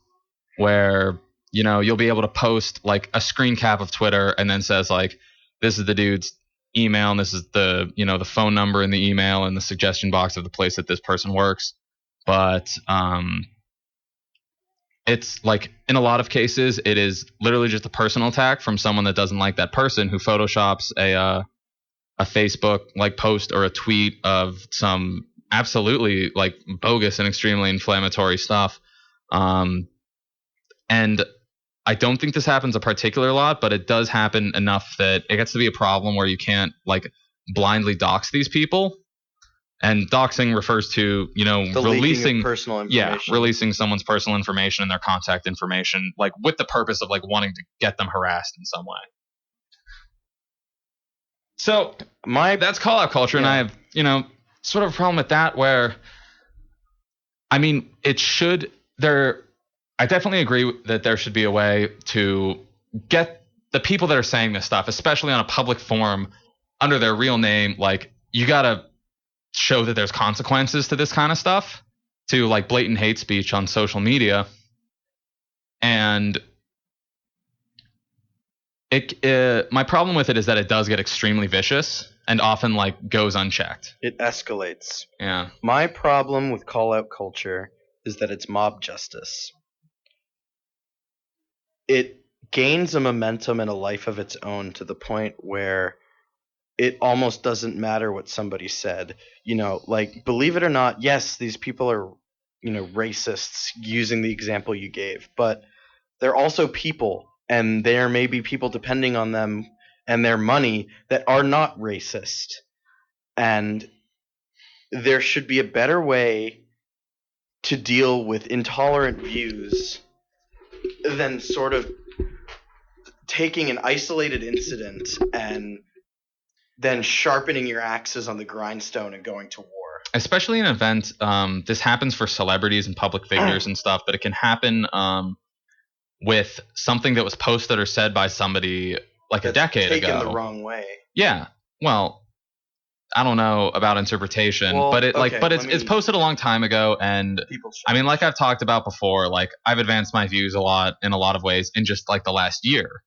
where, you'll be able to post like a screen cap of Twitter and then says like, this is the dude's email and this is the, the phone number in the email and the suggestion box of the place that this person works. But it's like in a lot of cases, it is literally just a personal attack from someone that doesn't like that person, who photoshops a Facebook like post or a tweet of some absolutely like bogus and extremely inflammatory stuff. And I don't think this happens a particular lot, but it does happen enough that it gets to be a problem where you can't like blindly dox these people. And doxing refers to, The leaking of personal information. Yeah, releasing someone's personal information and their contact information, like with the purpose of like wanting to get them harassed in some way. So that's call out culture, and I have, sort of a problem with that where, I mean, I definitely agree that there should be a way to get the people that are saying this stuff, especially on a public forum, under their real name. Like, you gotta show that there's consequences to this kind of stuff, to like blatant hate speech on social media. And my problem with it is that it does get extremely vicious and often like goes unchecked. It escalates. Yeah. My problem with call out culture is that it's mob justice. It gains a momentum and a life of its own to the point where it almost doesn't matter what somebody said. Like, believe it or not, yes, these people are, racists, using the example you gave, but they're also people, and there may be people depending on them and their money that are not racist. And there should be a better way to deal with intolerant views than sort of taking an isolated incident and then sharpening your axes on the grindstone and going to war. Especially in events, this happens for celebrities and public figures and stuff, but it can happen with something that was posted or said by somebody like a decade ago. Taken the wrong way. Yeah. Well, I don't know about interpretation, but it's posted a long time ago, and I mean, like I've talked about before, like I've advanced my views a lot in a lot of ways in just like the last year.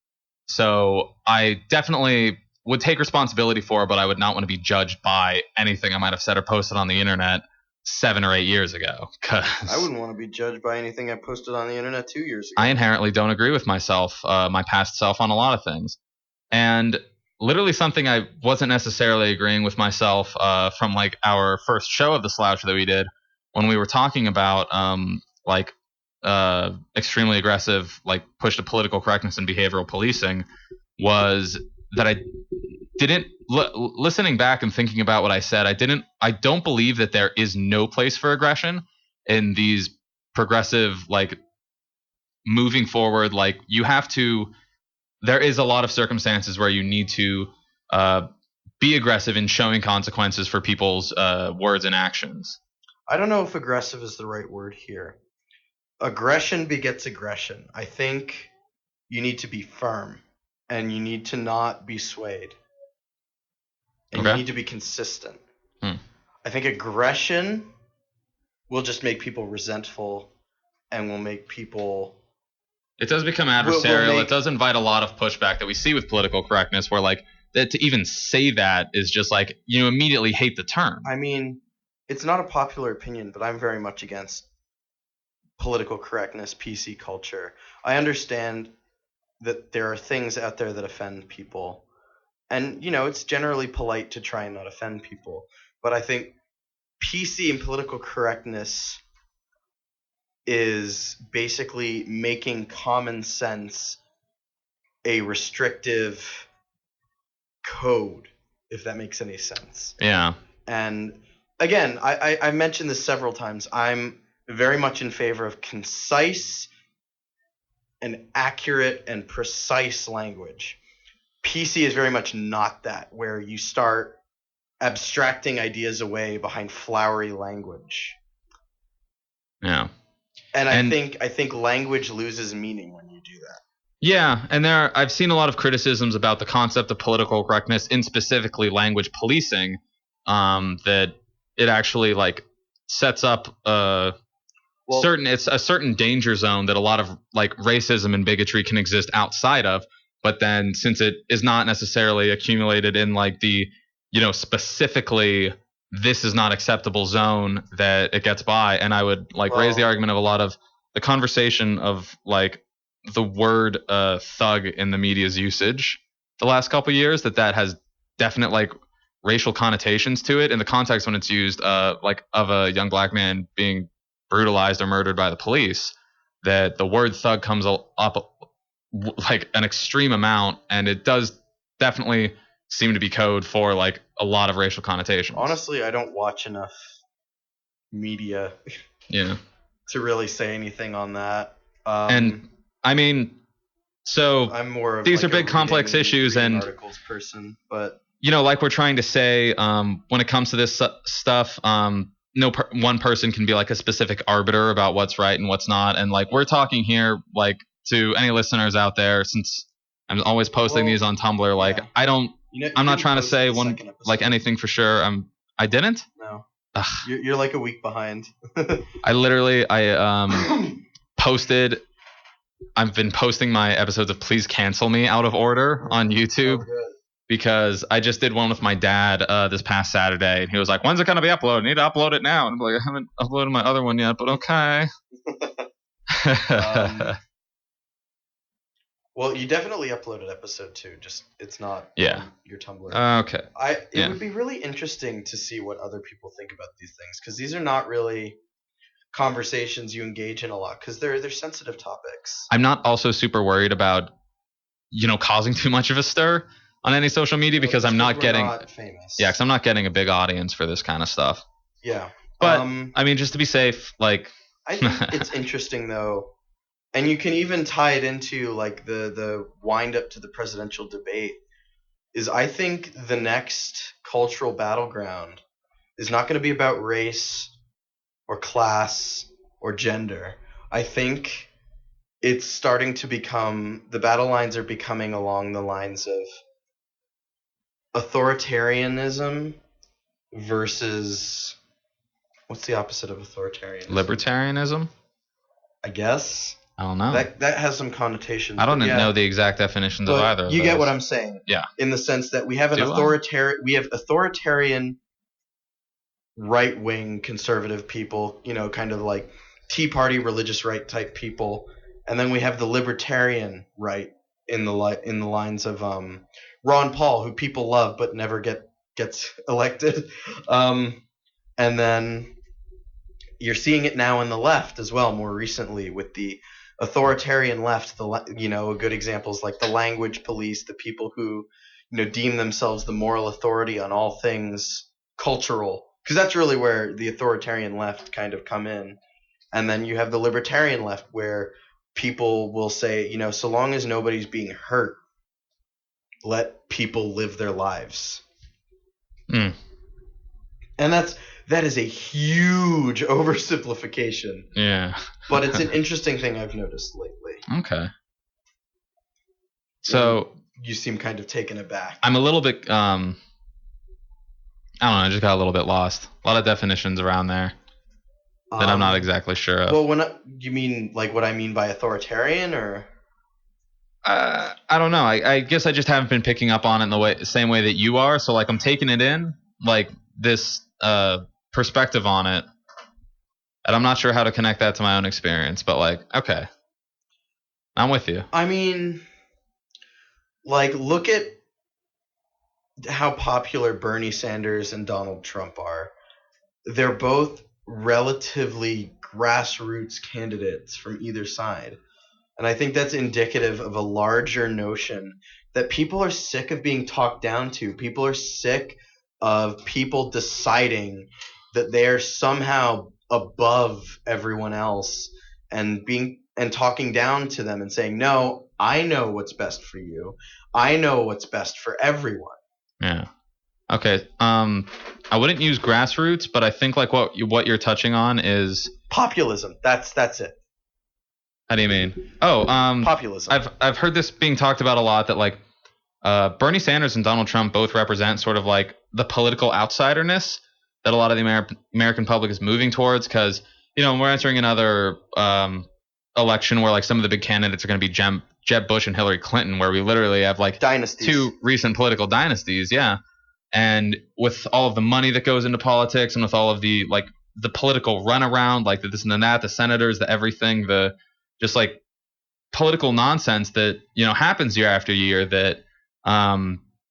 So I definitely would take responsibility for it, but I would not want to be judged by anything I might have said or posted on the internet 7 or 8 years ago. I wouldn't want to be judged by anything I posted on the internet 2 years ago. I inherently don't agree with myself, my past self, on a lot of things. And literally something I wasn't necessarily agreeing with myself from like our first show of the Slouch that we did, when we were talking about extremely aggressive, like push to political correctness and behavioral policing, was that I didn't listening back and thinking about what I said, I don't believe that there is no place for aggression in these progressive, like, moving forward. Like, there is a lot of circumstances where you need to be aggressive in showing consequences for people's words and actions. I don't know if aggressive is the right word here. Aggression begets aggression. I think you need to be firm, and you need to not be swayed. And you need to be consistent. I think aggression will just make people resentful and will make people... It does become adversarial. It does invite a lot of pushback that we see with political correctness, where like that to even say that is just like you immediately hate the term. I mean, it's not a popular opinion, but I'm very much against political correctness, PC culture. I understand that there are things out there that offend people. And, it's generally polite to try and not offend people. But I think PC and political correctness is basically making common sense a restrictive code, if that makes any sense. Yeah. And again, I mentioned this several times. I'm very much in favor of concise and accurate and precise language. PC is very much not that, where you start abstracting ideas away behind flowery language. Yeah. And I think language loses meaning when you do that. Yeah, and I've seen a lot of criticisms about the concept of political correctness, in specifically language policing, that it actually like sets up it's a certain danger zone that a lot of like racism and bigotry can exist outside of. But then since it is not necessarily accumulated in like the, specifically this is not acceptable zone, that it gets by. And I would like raise the argument of a lot of the conversation of like the word thug in the media's usage the last couple of years, that has definite like racial connotations to it in the context when it's used like of a young black man being brutalized or murdered by the police, that the word thug comes up like an extreme amount, and it does definitely seem to be code for like a lot of racial connotations. Honestly, I don't watch enough media Yeah. to really say anything on that. And I mean, so I'm more of these like are big complex issues, reading and articles person, but like we're trying to say, when it comes to this stuff, one person can be like a specific arbiter about what's right and what's not, and like we're talking here, like to any listeners out there, since I'm always posting these on Tumblr, like yeah. I'm not trying to say one like anything for sure. I didn't. No. Ugh. You're like a week behind. I posted. I've been posting my episodes of Please Cancel Me out of order on YouTube because I just did one with my dad this past Saturday, and he was like, "When's it gonna be uploaded? I need to upload it now." And I'm like, "I haven't uploaded my other one yet, but okay." Well, you definitely uploaded episode 2. Just it's not on your Tumblr. Okay. It would be really interesting to see what other people think about these things, because these are not really conversations you engage in a lot, because they're sensitive topics. I'm not also super worried about causing too much of a stir on any social media because I'm not getting famous. Yeah, because I'm not getting a big audience for this kind of stuff. Yeah. But I mean, just to be safe, like I think it's interesting though. And you can even tie it into like the wind up to the presidential debate. Is I think the next cultural battleground is not going to be about race or class or gender. I think it's starting to become, the battle lines are becoming along the lines of authoritarianism versus, what's the opposite of authoritarianism? Libertarianism? I guess. I don't know. That has some connotations. I don't know the exact definitions of either. You get what I'm saying. Yeah. In the sense that we have authoritarian right-wing conservative people, kind of like Tea Party religious right type people, and then we have the libertarian right in the lines of Ron Paul, who people love but never gets elected, and then you're seeing it now in the left as well, more recently with the authoritarian left. A good example is like the language police, the people who deem themselves the moral authority on all things cultural, because that's really where the authoritarian left kind of come in. And then you have the libertarian left, where people will say, so long as nobody's being hurt, let people live their lives. And that is a huge oversimplification. Yeah. But it's an interesting thing I've noticed lately. Okay. So you seem kind of taken aback. I'm a little bit I don't know, I just got a little bit lost. A lot of definitions around there that I'm not exactly sure of. Well, you mean like what I mean by authoritarian, or? I don't know. I guess I just haven't been picking up on it in the same way that you are. So like I'm taking it in, like this perspective on it, and I'm not sure how to connect that to my own experience. But like, okay, I'm with you. I mean, like, look at how popular Bernie Sanders and Donald Trump are. They're both relatively grassroots candidates from either side. And I think that's indicative of a larger notion that people are sick of being talked down to. People are sick of people deciding that they're somehow above everyone else and talking down to them and saying, no, I know what's best for you. I know what's best for everyone. Yeah. Okay. I wouldn't use grassroots, but I think like what you're touching on is populism. That's it. How do you mean? Oh, populism. I've heard this being talked about a lot, that like Bernie Sanders and Donald Trump both represent sort of like the political outsiderness that a lot of the American public is moving towards, because we're entering another election where like some of the big candidates are going to be Jeb Bush and Hillary Clinton, where we literally have like dynasties. 2 recent political dynasties, yeah. And with all of the money that goes into politics, and with all of the like the political runaround, like the this and the that, the senators, the everything, the just like political nonsense that happens year after year, that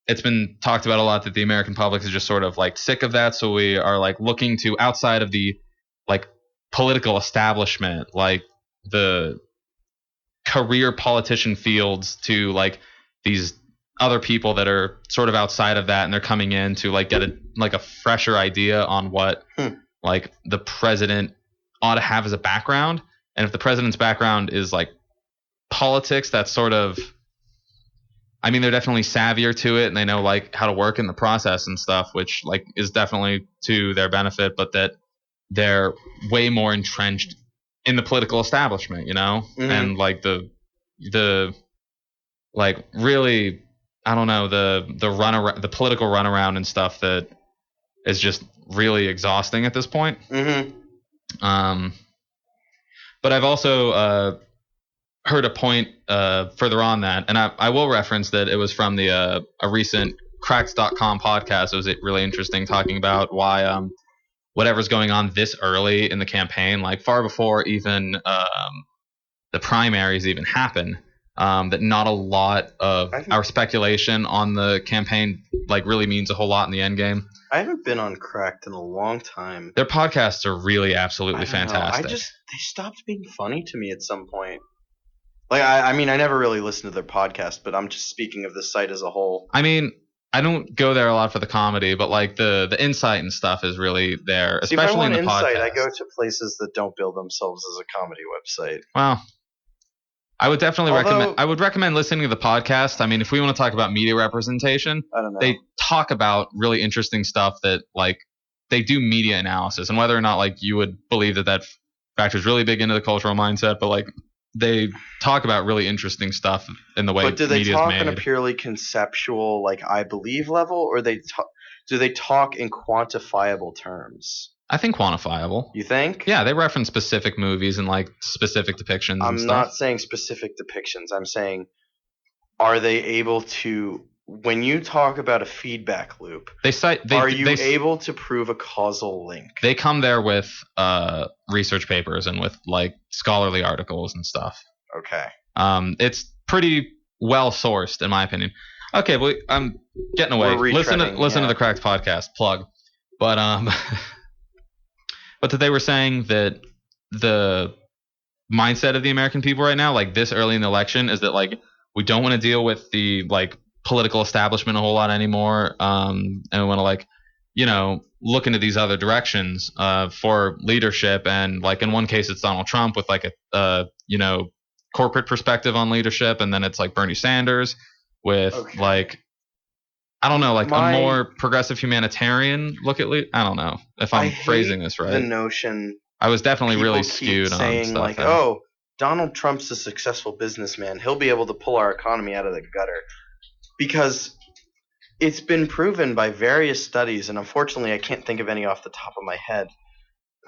it's been talked about a lot that the American public is just sort of like sick of that. So we are like looking to outside of the like political establishment, like the career politician fields, to like these other people that are sort of outside of that, and they're coming in to like get a fresher idea on what like the president ought to have as a background. And if the president's background is like politics, that's sort of, I mean, they're definitely savvier to it, and they know like how to work in the process and stuff, which like is definitely to their benefit, but that they're way more entrenched in the political establishment, you know? And like the like really, I don't know, the political runaround and stuff that is just really exhausting at this point. But I've also heard a point further on that, and I will reference that it was from a recent Cracks.com podcast. It was really interesting, talking about why whatever's going on this early in the campaign, like far before even the primaries even happen, that not a lot of our speculation on the campaign like really means a whole lot in the end game. I haven't been on Cracked in a long time. Their podcasts are really absolutely fantastic. They stopped being funny to me at some point. Like, I mean, I never really listened to their podcast, but I'm just speaking of the site as a whole. I mean, I don't go there a lot for the comedy, but like the insight and stuff is really there, especially in the podcast. I go to places that don't build themselves as a comedy website. Well, I would definitely recommend. I would recommend listening to the podcast. I mean, if we want to talk about media representation, I don't know. They talk about really interesting stuff that like they do media analysis, and whether or not like you would believe that factors really big into the cultural mindset, but like they talk about really interesting stuff in the way media's made. But do they talk on a purely conceptual, like I believe level, or do they talk in quantifiable terms? I think quantifiable. You think? Yeah, they reference specific movies and like specific depictions. I'm not saying specific depictions. I'm saying, are they able to? When you talk about a feedback loop, are you able to prove a causal link? They come there with research papers and with like scholarly articles and stuff. Okay. It's pretty well sourced in my opinion. Okay, well, I'm getting away. Listen to the Cracked podcast plug, but but they were saying that the mindset of the American people right now, like this early in the election, is that like we don't want to deal with the like political establishment a whole lot anymore, and we want to like, you know, look into these other directions for leadership. And like in one case it's Donald Trump with like a you know, corporate perspective on leadership, and then it's like Bernie Sanders with like, I don't know, like a more progressive humanitarian look at I don't know if I'm phrasing this right. The notion I was definitely really skewed on saying like, oh, Donald Trump's a successful businessman, he'll be able to pull our economy out of the gutter. Because it's been proven by various studies, and unfortunately I can't think of any off the top of my head,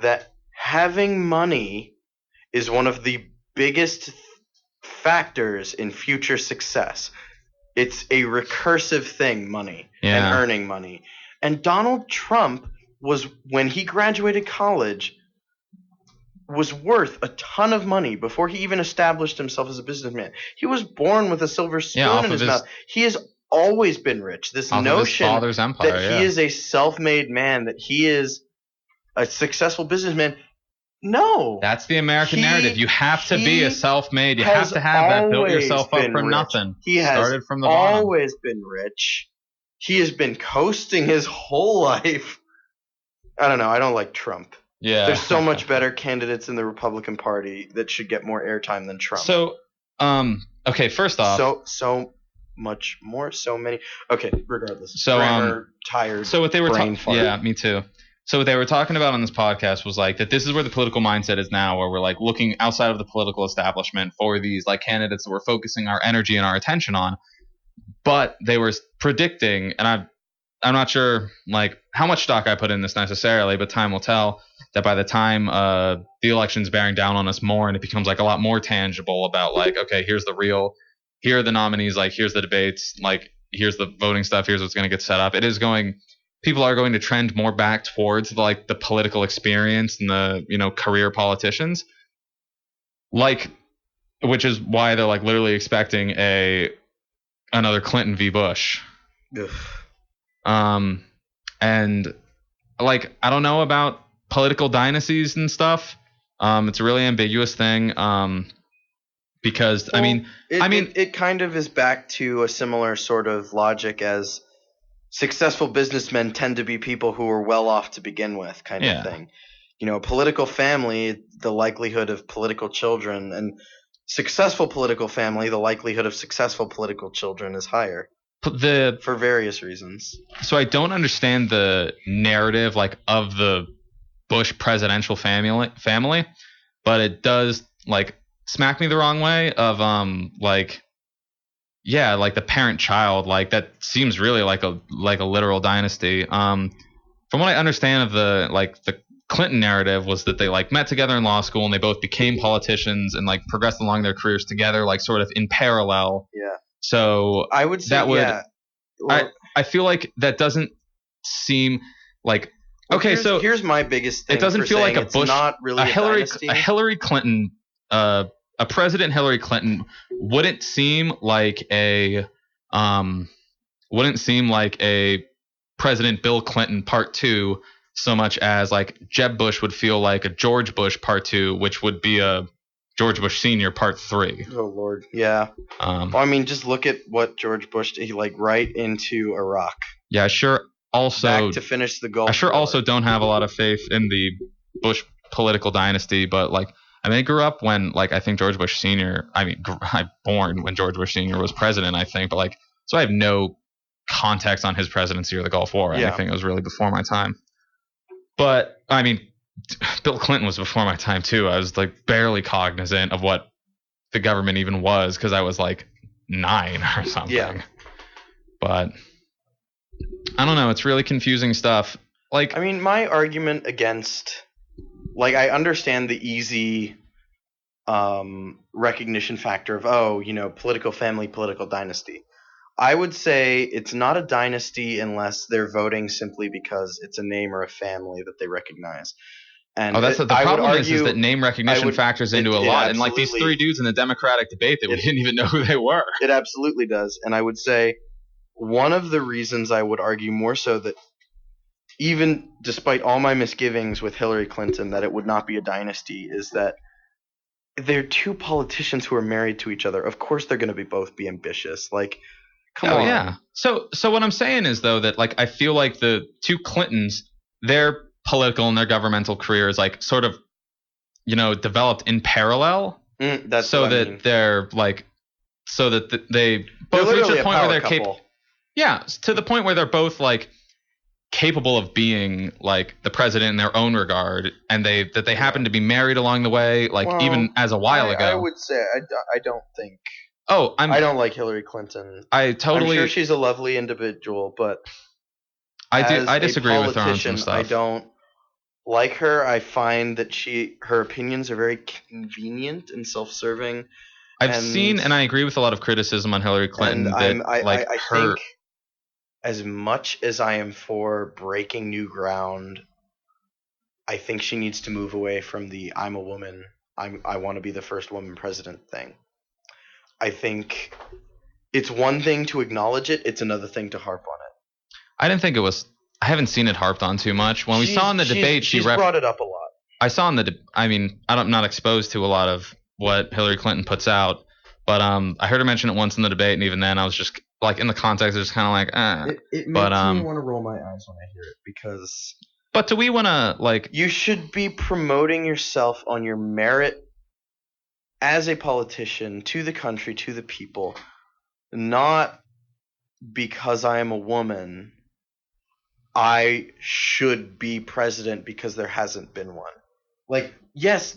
that having money is one of the biggest factors in future success. It's a recursive thing, money, and earning money. And Donald Trump was, when he graduated college, was worth a ton of money before he even established himself as a businessman. He was born with a silver spoon in his mouth. He has always been rich. This notion that he is a self-made man, that he is a successful businessman, no. That's the American narrative. You have to be a self-made. You have to have that, built yourself up from nothing. He has started from the always been rich. He has been coasting his whole life. I don't know. I don't like Trump. Yeah. There's so much better candidates in the Republican Party that should get more airtime than Trump. So, okay, first off. So much more, so many. Okay, regardless. So, tired. So what they were talking, yeah, me too. So what they were talking about on this podcast was like that this is where the political mindset is now, where we're like looking outside of the political establishment for these like candidates that we're focusing our energy and our attention on. But they were predicting, and I'm not sure like how much stock I put in this necessarily, but time will tell, that by the time the election's bearing down on us more and it becomes like a lot more tangible about like, okay, here are the nominees, like here's the debates, like here's the voting stuff, here's what's going to get set up. People are going to trend more back towards the political experience and the, you know, career politicians, like, which is why they're like literally expecting another Clinton v. Bush. Ugh. And like, I don't know about political dynasties and stuff. It's a really ambiguous thing. because it kind of is back to a similar sort of logic as successful businessmen tend to be people who are well off to begin with, kind of thing. You know, political family, the likelihood of political children, and successful political family, the likelihood of successful political children is higher. For various reasons. So I don't understand the narrative like of the Bush presidential family, but it does like smack me the wrong way of like the parent child, like that seems really like a literal dynasty. From what I understand of the Clinton narrative was that they like met together in law school and they both became politicians and like progressed along their careers together, like sort of in parallel. Yeah. So I would say I feel like that doesn't seem like so here's my biggest thing. It doesn't feel like a Bush, not really a Hillary Clinton, a President Hillary Clinton wouldn't seem like a President Bill Clinton Part 2 so much as like Jeb Bush would feel like a George Bush Part 2, which would be a George Bush Sr. Part 3. Oh Lord, yeah. Well, I mean, just look at what George Bush did. He like right into Iraq. Yeah, sure. Also, back to finish the Gulf. I sure War. Also don't have a lot of faith in the Bush political dynasty, but like I mean, I grew up when like I think George Bush Sr. I born when George Bush Sr. was president, I think, but like so I have no context on his presidency or the Gulf War or anything. It was really before my time. But I mean, Bill Clinton was before my time too. I was like barely cognizant of what the government even was because I was like 9 or something. Yeah. But I don't know. It's really confusing stuff. Like, I mean, my argument against, like, I understand the easy recognition factor of, political family, political dynasty. I would say it's not a dynasty unless they're voting simply because it's a name or a family that they recognize. And the problem is that name recognition factors into a lot. And like these 3 dudes in the Democratic debate that we didn't even know who they were. It absolutely does. And I would say one of the reasons I would argue more so that even despite all my misgivings with Hillary Clinton that it would not be a dynasty is that they're 2 politicians who are married to each other. Of course they're going to both be ambitious. Like, come on. Yeah. So what I'm saying is though that like I feel like the 2 Clintons, their political and their governmental careers like sort of developed in parallel. That's so what that I mean. They're like so that they both reach a point where they're capable. Yeah, to the point where they're both like capable of being like the president in their own regard, and they happen to be married along the way, like even as a while ago. I would say I don't think. Oh, I don't like Hillary Clinton. I'm sure she's a lovely individual, but I disagree with her on some stuff. I don't like her. I find that her opinions are very convenient and self-serving. I've seen and I agree with a lot of criticism on Hillary Clinton. I think as much as I am for breaking new ground, I think she needs to move away from the "I'm a woman, I want to be the first woman president" thing. I think it's one thing to acknowledge it; it's another thing to harp on it. I haven't seen it harped on too much. When we saw in the debate, she's brought it up a lot. I saw in I'm not exposed to a lot of what Hillary Clinton puts out, but I heard her mention it once in the debate, and even then I was just like in the context, just kind of like, It makes me want to roll my eyes when I hear it because. But do we want to like? You should be promoting yourself on your merit as a politician to the country, to the people, not because I am a woman. I should be president because there hasn't been one. Like, yes,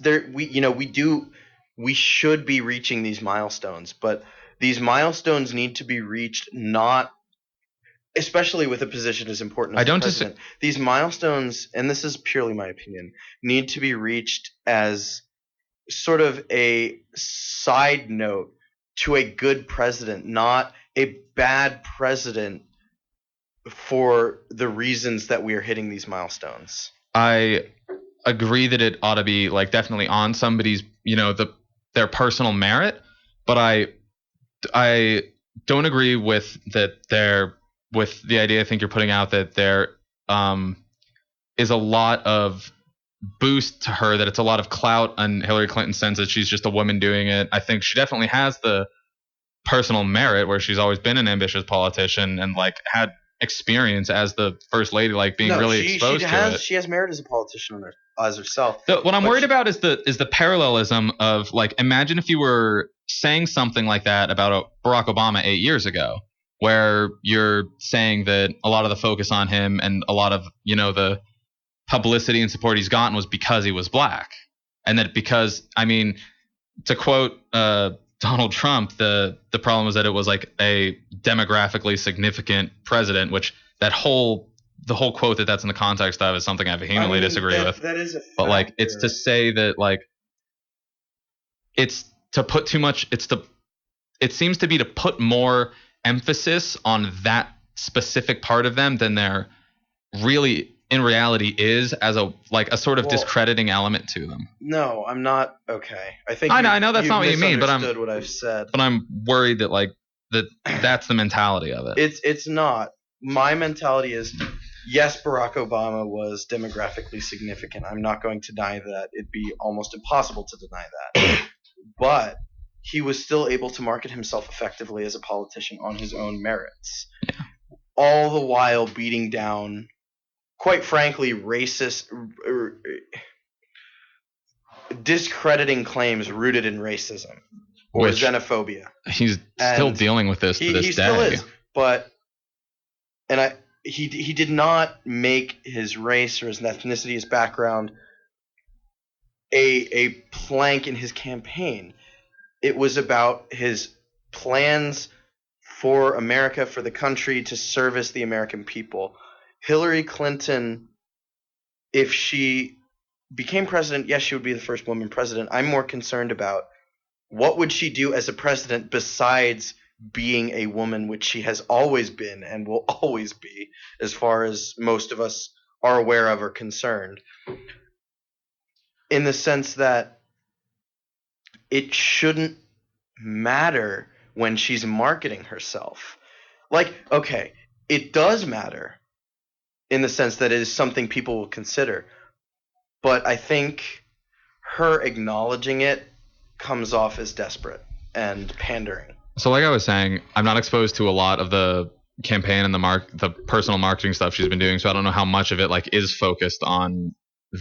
we should be reaching these milestones, but these milestones need to be reached not, especially with a position as important as president. These milestones, and this is purely my opinion, need to be reached as sort of a side note to a good president, not a bad president for the reasons that we are hitting these milestones. I agree that it ought to be like definitely on somebody's, their personal merit, but I don't agree with with the idea I think you're putting out that there is a lot of boost to her that it's a lot of clout on Hillary Clinton's sense that she's just a woman doing it. I think she definitely has the personal merit where she's always been an ambitious politician and like had experience as the first lady, like being exposed to it. She has merit as a politician as herself. What I'm worried about is the parallelism of like, imagine if you were saying something like that about Barack Obama 8 years ago, where you're saying that a lot of the focus on him and a lot of, you know, the publicity and support he's gotten was because he was black. And that because, I mean, to quote Donald Trump, the problem was that it was like a demographically significant president, which the whole quote that's in the context of is something I vehemently disagree with. That is a factor. But like, it's to say that like, it's to put too much, it seems to be to put more emphasis on that specific part of them than there really in reality is, as a sort of discrediting element to them. No, I'm not. Okay, I know that's not what you mean, but what I've said. But I'm worried that like that's the mentality of it. It's not. My mentality is, yes, Barack Obama was demographically significant. I'm not going to deny that. It'd be almost impossible to deny that. But he was still able to market himself effectively as a politician on his own merits. Yeah. All the while beating down, quite frankly, racist, discrediting claims rooted in racism or xenophobia. He's still dealing with this to this day. He still is, but he did not make his race or his ethnicity, his background, a plank in his campaign. It was about his plans for America, for the country, to service the American people. Hillary Clinton, if she became president, yes, she would be the first woman president. I'm more concerned about what would she do as a president besides being a woman, which she has always been and will always be, as far as most of us are aware of or concerned. In the sense that it shouldn't matter when she's marketing herself. Like, okay, it does matter in the sense that it is something people will consider. But I think her acknowledging it comes off as desperate and pandering. So like I was saying, I'm not exposed to a lot of the campaign and the personal marketing stuff she's been doing, so I don't know how much of it like is focused on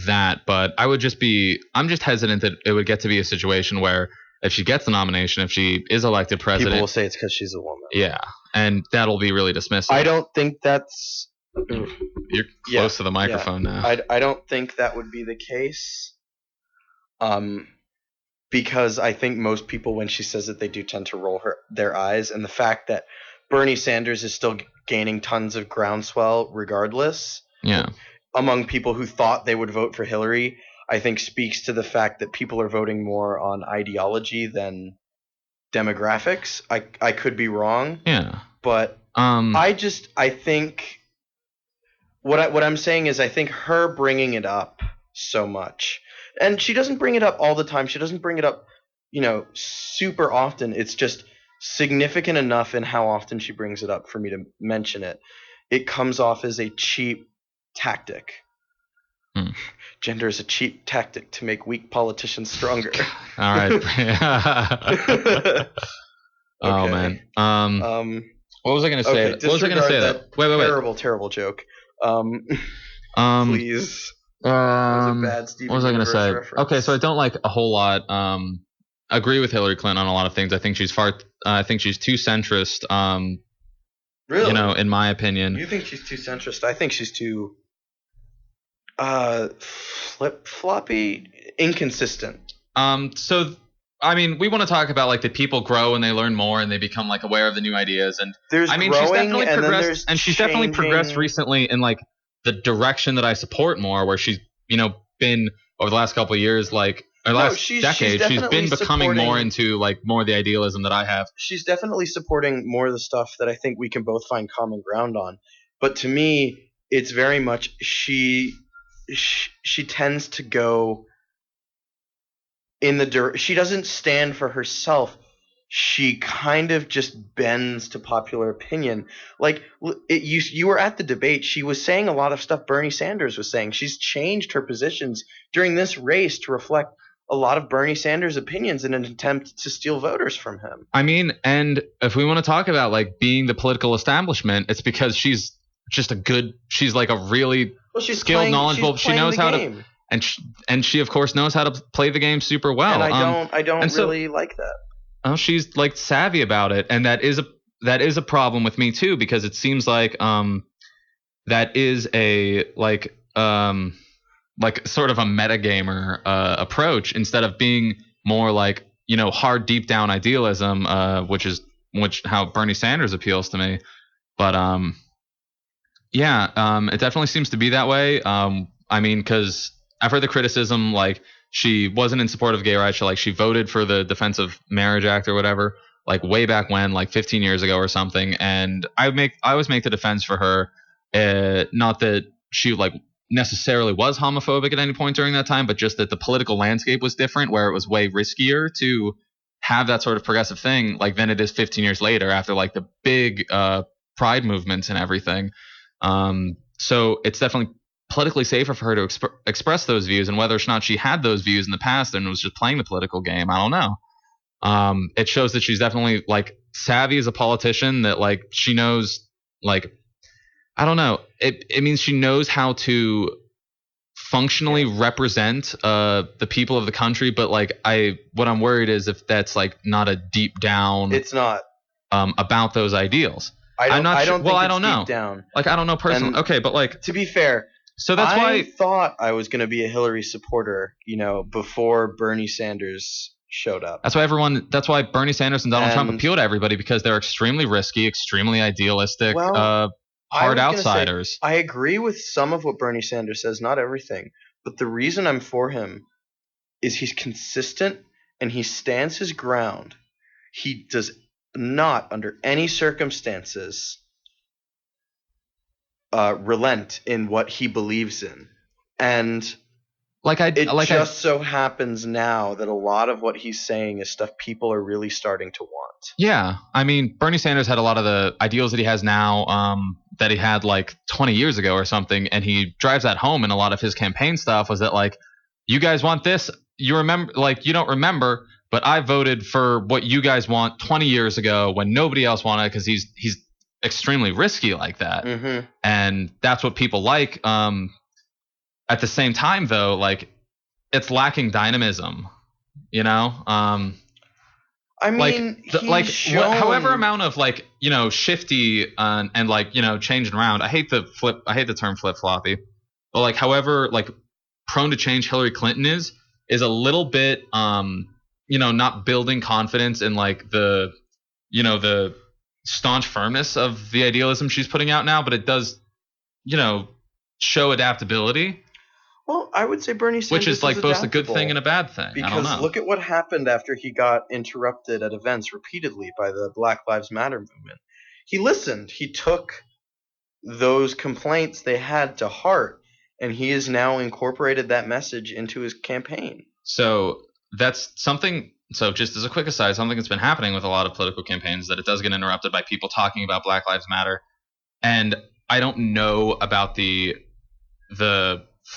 that. But I'm just hesitant that it would get to be a situation where if she gets the nomination, if she is elected president, people will say it's because she's a woman. Yeah, and that'll be really dismissive. I don't think that's... You're close to the microphone now. I don't think that would be the case. Because I think most people, when she says it, they do tend to roll their eyes. And the fact that Bernie Sanders is still gaining tons of groundswell regardless, among people who thought they would vote for Hillary, I think speaks to the fact that people are voting more on ideology than demographics. I could be wrong. Yeah. But I think what I'm saying is I think her bringing it up so much, and she doesn't bring it up all the time. She doesn't bring it up, super often. It's just significant enough in how often she brings it up for me to mention it. It comes off as a cheap tactic. Gender is a cheap tactic to make weak politicians stronger. All right. Oh man. What was I going to say? Okay, what was I going to say? Wait. Terrible joke. Please. What was I going to say? Reference. Okay, so I don't like a whole lot. Agree with Hillary Clinton on a lot of things. I think she's too centrist. Really? In my opinion. You think she's too centrist? I think she's too flip-floppy, inconsistent. So I mean, we want to talk about like the people grow and they learn more and they become like aware of the new ideas, and she's definitely progressed, and she's definitely progressed recently in like the direction that I support more, where she's been over the last couple of years, decade, she's been becoming more into like more of the idealism that I have. She's definitely supporting more of the stuff that I think we can both find common ground on. But to me, it's very much she tends to go in she doesn't stand for herself. she kind of just bends to popular opinion. Like you were at the debate. She was saying a lot of stuff Bernie Sanders was saying. She's changed her positions during this race to reflect a lot of Bernie Sanders' opinions in an attempt to steal voters from him. I mean, and if we want to talk about like being the political establishment, it's because she's just she's like a really skilled, knowledgeable. She knows how to, and she of course knows how to play the game super well. And I don't really like that. Oh, she's like savvy about it, and that is a problem with me too, because it seems like that is a like sort of a metagamer approach instead of being more like, you know, hard deep down idealism, which how Bernie Sanders appeals to me. But it definitely seems to be that way. I mean, because I've heard the criticism like she wasn't in support of gay rights. She voted for the Defense of Marriage Act or whatever, like way back when, like 15 years ago or something. And I always make the defense for her, not that she like necessarily was homophobic at any point during that time, but just that the political landscape was different, where it was way riskier to have that sort of progressive thing like than it is 15 years later after like the big pride movements and everything. So it's definitely politically safer for her to express those views, and whether or not she had those views in the past and was just playing the political game, I don't know. It shows that she's definitely like savvy as a politician, that like she knows, like, I don't know, it means she knows how to functionally represent the people of the country, but like what I'm worried is if that's like not a deep down, it's not about those ideals. I don't know. Deep down. Like, I don't know personally. And okay, but like, to be fair, so that's why I thought I was going to be a Hillary supporter, you know, before Bernie Sanders showed up. That's why Bernie Sanders and Donald Trump appeal to everybody, because they're extremely risky, extremely idealistic, hard outsiders. I agree with some of what Bernie Sanders says, not everything. But the reason I'm for him is he's consistent and he stands his ground. He does not, under any circumstances, relent in what he believes in. And it so happens now that a lot of what he's saying is stuff people are really starting to want. Yeah. I mean, Bernie Sanders had a lot of the ideals that he has now that he had like 20 years ago or something, and he drives that home in a lot of his campaign stuff, was that like, you guys want this? You remember, like, you don't remember, but I voted for what you guys want 20 years ago when nobody else wanted it, because he's extremely risky like that. Mm-hmm. And that's what people like. At the same time, though, like, it's lacking dynamism, you know? I mean, like, however amount of like, you know, shifty and like, you know, changing around. I hate the term flip floppy, but like, however like prone to change Hillary Clinton is a little bit, you know, not building confidence in like the, you know, the staunch firmness of the idealism she's putting out now, but it does, you know, show adaptability. Well, I would say Bernie Sanders, which is like both a good thing and a bad thing. Because I don't know. Look at what happened after he got interrupted at events repeatedly by the Black Lives Matter movement. He listened. He took those complaints they had to heart, and he has now incorporated that message into his campaign. So that's something. So just as a quick aside, something that's been happening with a lot of political campaigns, that it does get interrupted by people talking about Black Lives Matter. And I don't know about the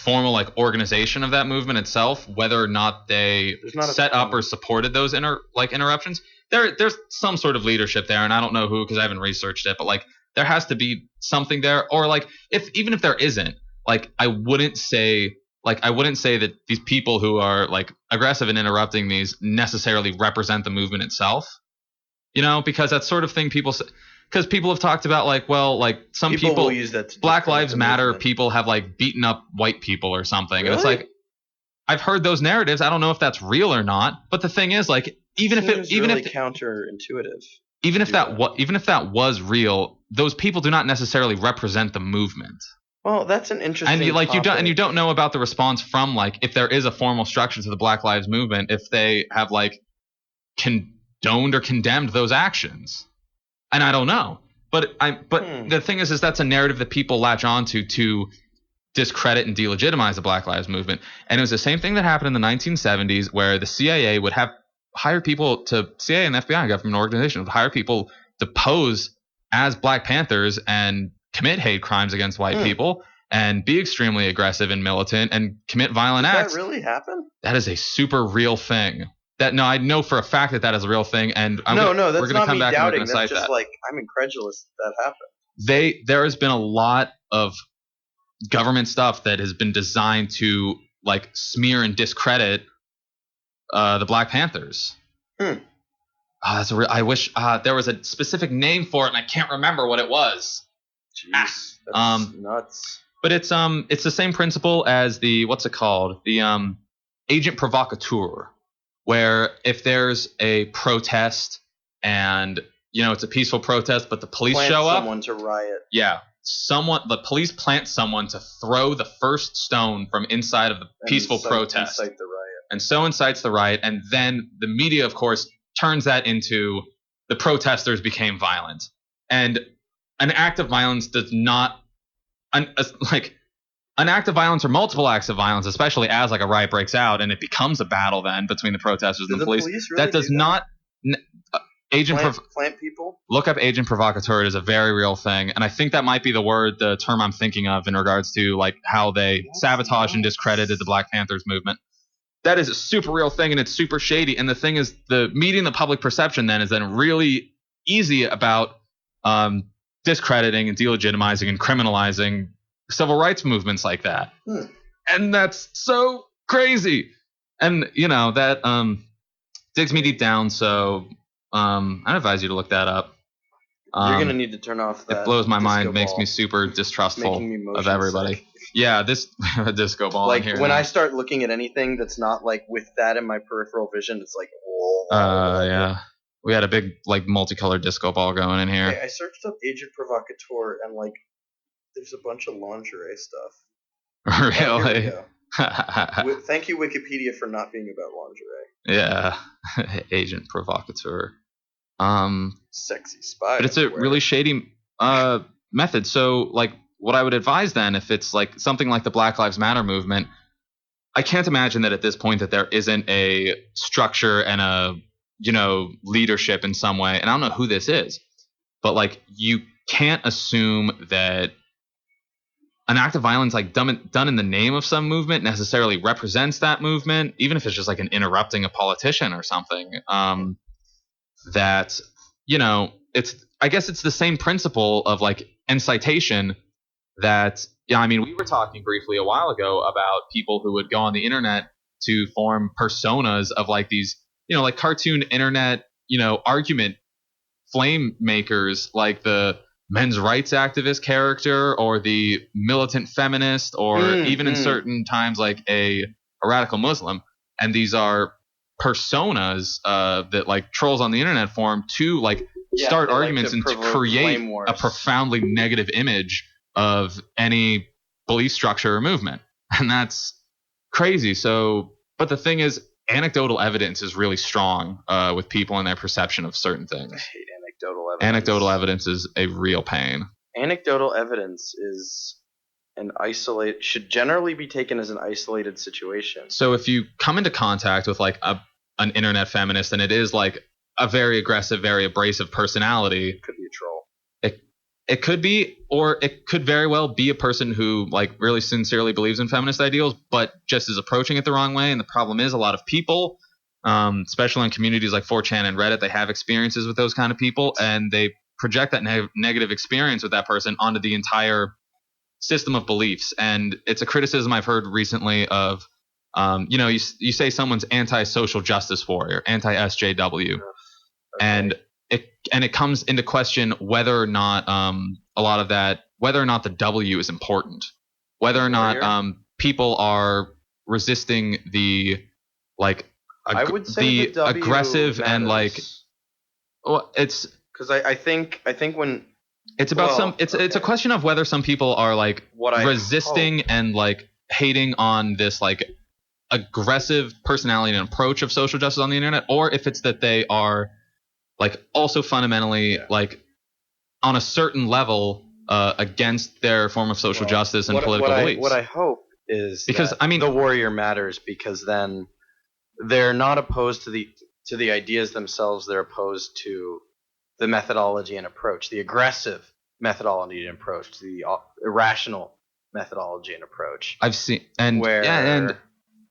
formal like organization of that movement itself, whether or not they set up or supported those interruptions. There's some sort of leadership there, and I don't know who, because I haven't researched it, but like there has to be something there. Or like even if there isn't, like I wouldn't say that these people who are like aggressive in interrupting these necessarily represent the movement itself, you know, because that sort of thing people say. Because people have talked about like, well, like some people will use that to Black Lives Matter movement. People have like beaten up white people or something. Really? And it's like, I've heard those narratives. I don't know if that's real or not. But the thing is, like, even if counterintuitive. Even if that was real, those people do not necessarily represent the movement. Well, that's an interesting topic. You don't know about the response from like, if there is a formal structure to the Black Lives movement, if they have like condoned or condemned those actions. And I don't know, but the thing is that's a narrative that people latch onto to discredit and delegitimize the Black Lives movement. And it was the same thing that happened in the 1970s, where the CIA would have hire people to CIA and FBI, government organizations, would hire people to pose as Black Panthers and commit hate crimes against white people and be extremely aggressive and militant and commit violent acts. Did that really happen? That is a super real thing. I know for a fact that is a real thing, and that's we're going to come back doubting. And we're going to cite just that. like I'm incredulous that happened. There has been a lot of government stuff that has been designed to like smear and discredit the Black Panthers. I wish there was a specific name for it, and I can't remember what it was. Jeez, that's nuts. But it's the same principle as the what's it called? The agent provocateur, where if there's a protest and it's a peaceful protest, but the police show up, someone to riot. Yeah, the police plant someone to throw the first stone from inside of the peaceful protest, incite the riot. And so incites the riot, and then the media, of course, turns that into the protesters became violent, and an act of violence does not an act of violence or multiple acts of violence, especially as like a riot breaks out and it becomes a battle then between the protesters and the police. Really that does not plant people. Look up agent provocateur. It is a very real thing, and I think that might be the term I'm thinking of in regards to like how they sabotage and discredited the Black Panthers movement. That is a super real thing, and it's super shady. And the thing is, the media and the public perception then is then really easy about discrediting and delegitimizing and criminalizing civil rights movements like that. And that's so crazy. And that digs me deep down, so I'd advise you to look that up. You're gonna need to turn off that. It blows my mind, ball. Makes me super distrustful of everybody. Sick. Yeah, this disco ball like in here. When I start looking at anything that's not like with that in my peripheral vision, it's like yeah. We had a big like multicolored disco ball going in here. Okay, I searched up agent provocateur and like there's a bunch of lingerie stuff. Really? Thank you, Wikipedia, for not being about lingerie. Yeah. Agent provocateur. Sexy spy. But it's a really shady method. So like what I would advise then, if it's like something like the Black Lives Matter movement, I can't imagine that at this point that there isn't a structure and a leadership in some way. And I don't know who this is, but like you can't assume that an act of violence like done in the name of some movement necessarily represents that movement, even if it's just like an interrupting a politician or something. That I guess it's the same principle of like incitation. That we were talking briefly a while ago about people who would go on the internet to form personas of like these like cartoon internet argument flame makers, like the men's rights activist character or the militant feminist or even in certain times like a radical Muslim. And these are personas that like trolls on the internet form to like start arguments and to create a profoundly negative image of any belief structure or movement. And that's crazy. So, but the thing is, anecdotal evidence is really strong with people and their perception of certain things. I hate anecdotal evidence. Anecdotal evidence is a real pain. Anecdotal evidence should generally be taken as an isolated situation. So if you come into contact with like an internet feminist and it is like a very aggressive, very abrasive personality, it could be a troll. It could be, or it could very well be a person who like really sincerely believes in feminist ideals, but just is approaching it the wrong way. And the problem is a lot of people, especially in communities like 4chan and Reddit, they have experiences with those kind of people, and they project that negative experience with that person onto the entire system of beliefs. And it's a criticism I've heard recently of, you say someone's anti-social justice warrior, anti-SJW, okay. And it comes into question whether or not a lot of that, whether or not the W is important, whether or not people are resisting the like I would say the W aggressive matters. And like it's because I think when it's about it's a question of whether some people are like resisting and like hating on this like aggressive personality and approach of social justice on the internet, or if it's that they are like also fundamentally like on a certain level against their form of social justice and political beliefs. What I hope is because that the warrior matters, because then they're not opposed to to the ideas themselves, they're opposed to the methodology and approach, the aggressive methodology and approach, the irrational methodology and approach. I've seen and Where- yeah,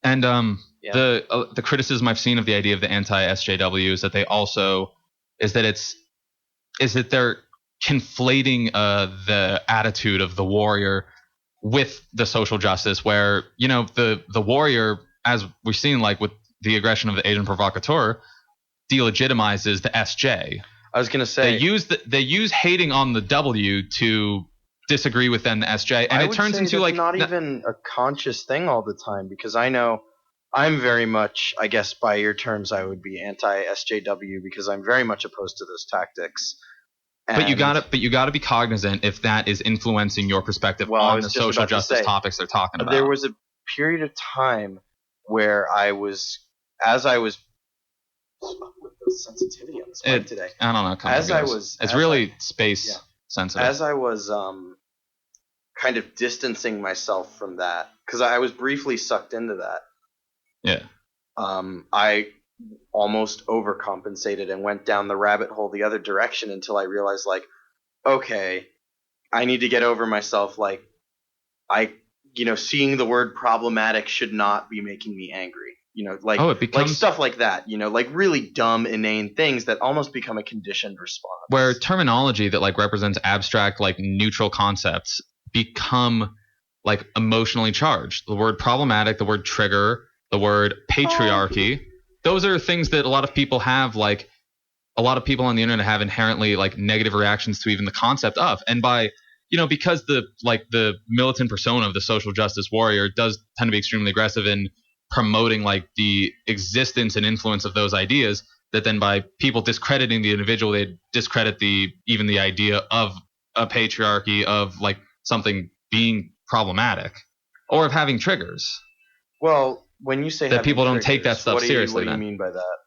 and Yeah. the criticism I've seen of the idea of the anti-SJW is that they're conflating the attitude of the warrior with the social justice, where the warrior, as we've seen, like with the aggression of the agent provocateur, delegitimizes the SJ. I was gonna say They use hating on the W to disagree with then the SJ, and it turns into like not even a conscious thing all the time, because I know I'm very much, I guess by your terms, I would be anti-SJW because I'm very much opposed to those tactics. But you gotta be cognizant if that is influencing your perspective on the social justice topics they're talking about. There was a period of time where as I was with the sensitivity on this mic today. I don't know. It's really space sensitive. As I was kind of distancing myself from that, because I was briefly sucked into that. Yeah. I almost overcompensated and went down the rabbit hole the other direction until I realized, like, okay, I need to get over myself. Like, seeing the word problematic should not be making me angry. Like stuff like that. Like really dumb, inane things that almost become a conditioned response. Where terminology that like represents abstract, like neutral concepts become like emotionally charged. The word problematic, the word trigger, the word patriarchy. Those are things that a lot of people have, like a lot of people on the internet have inherently like negative reactions to even the concept of. And by, because the militant persona of the social justice warrior does tend to be extremely aggressive in promoting like the existence and influence of those ideas, that then by people discrediting the individual, they discredit even the idea of a patriarchy, of like something being problematic or of having triggers. Well, when you say that people don't take that stuff seriously, what do you mean by that?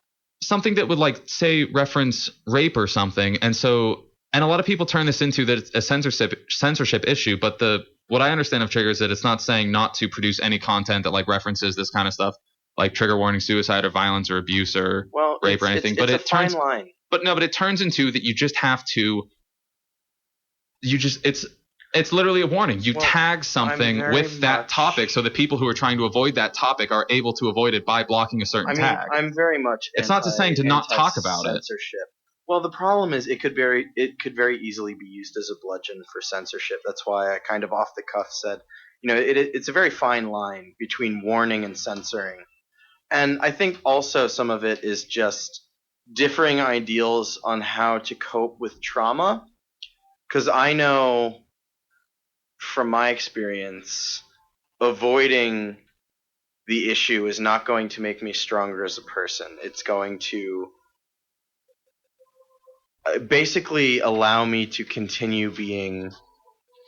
Something that would like say reference rape or something, and a lot of people turn this into that it's a censorship issue. But what I understand of triggers is that it's not saying not to produce any content that like references this kind of stuff, like trigger warning, suicide or violence or abuse or rape or anything. But it turns line. But it turns into that you just have to. It's literally a warning. You tag something with that topic so that people who are trying to avoid that topic are able to avoid it by blocking a certain tag. I'm very much. It's not just saying to not talk about it. Censorship. Well, the problem is it could very easily be used as a bludgeon for censorship. That's why I kind of off the cuff said, it's a very fine line between warning and censoring. And I think also some of it is just differing ideals on how to cope with trauma. Because I know from my experience, avoiding the issue is not going to make me stronger as a person. It's going to basically allow me to continue being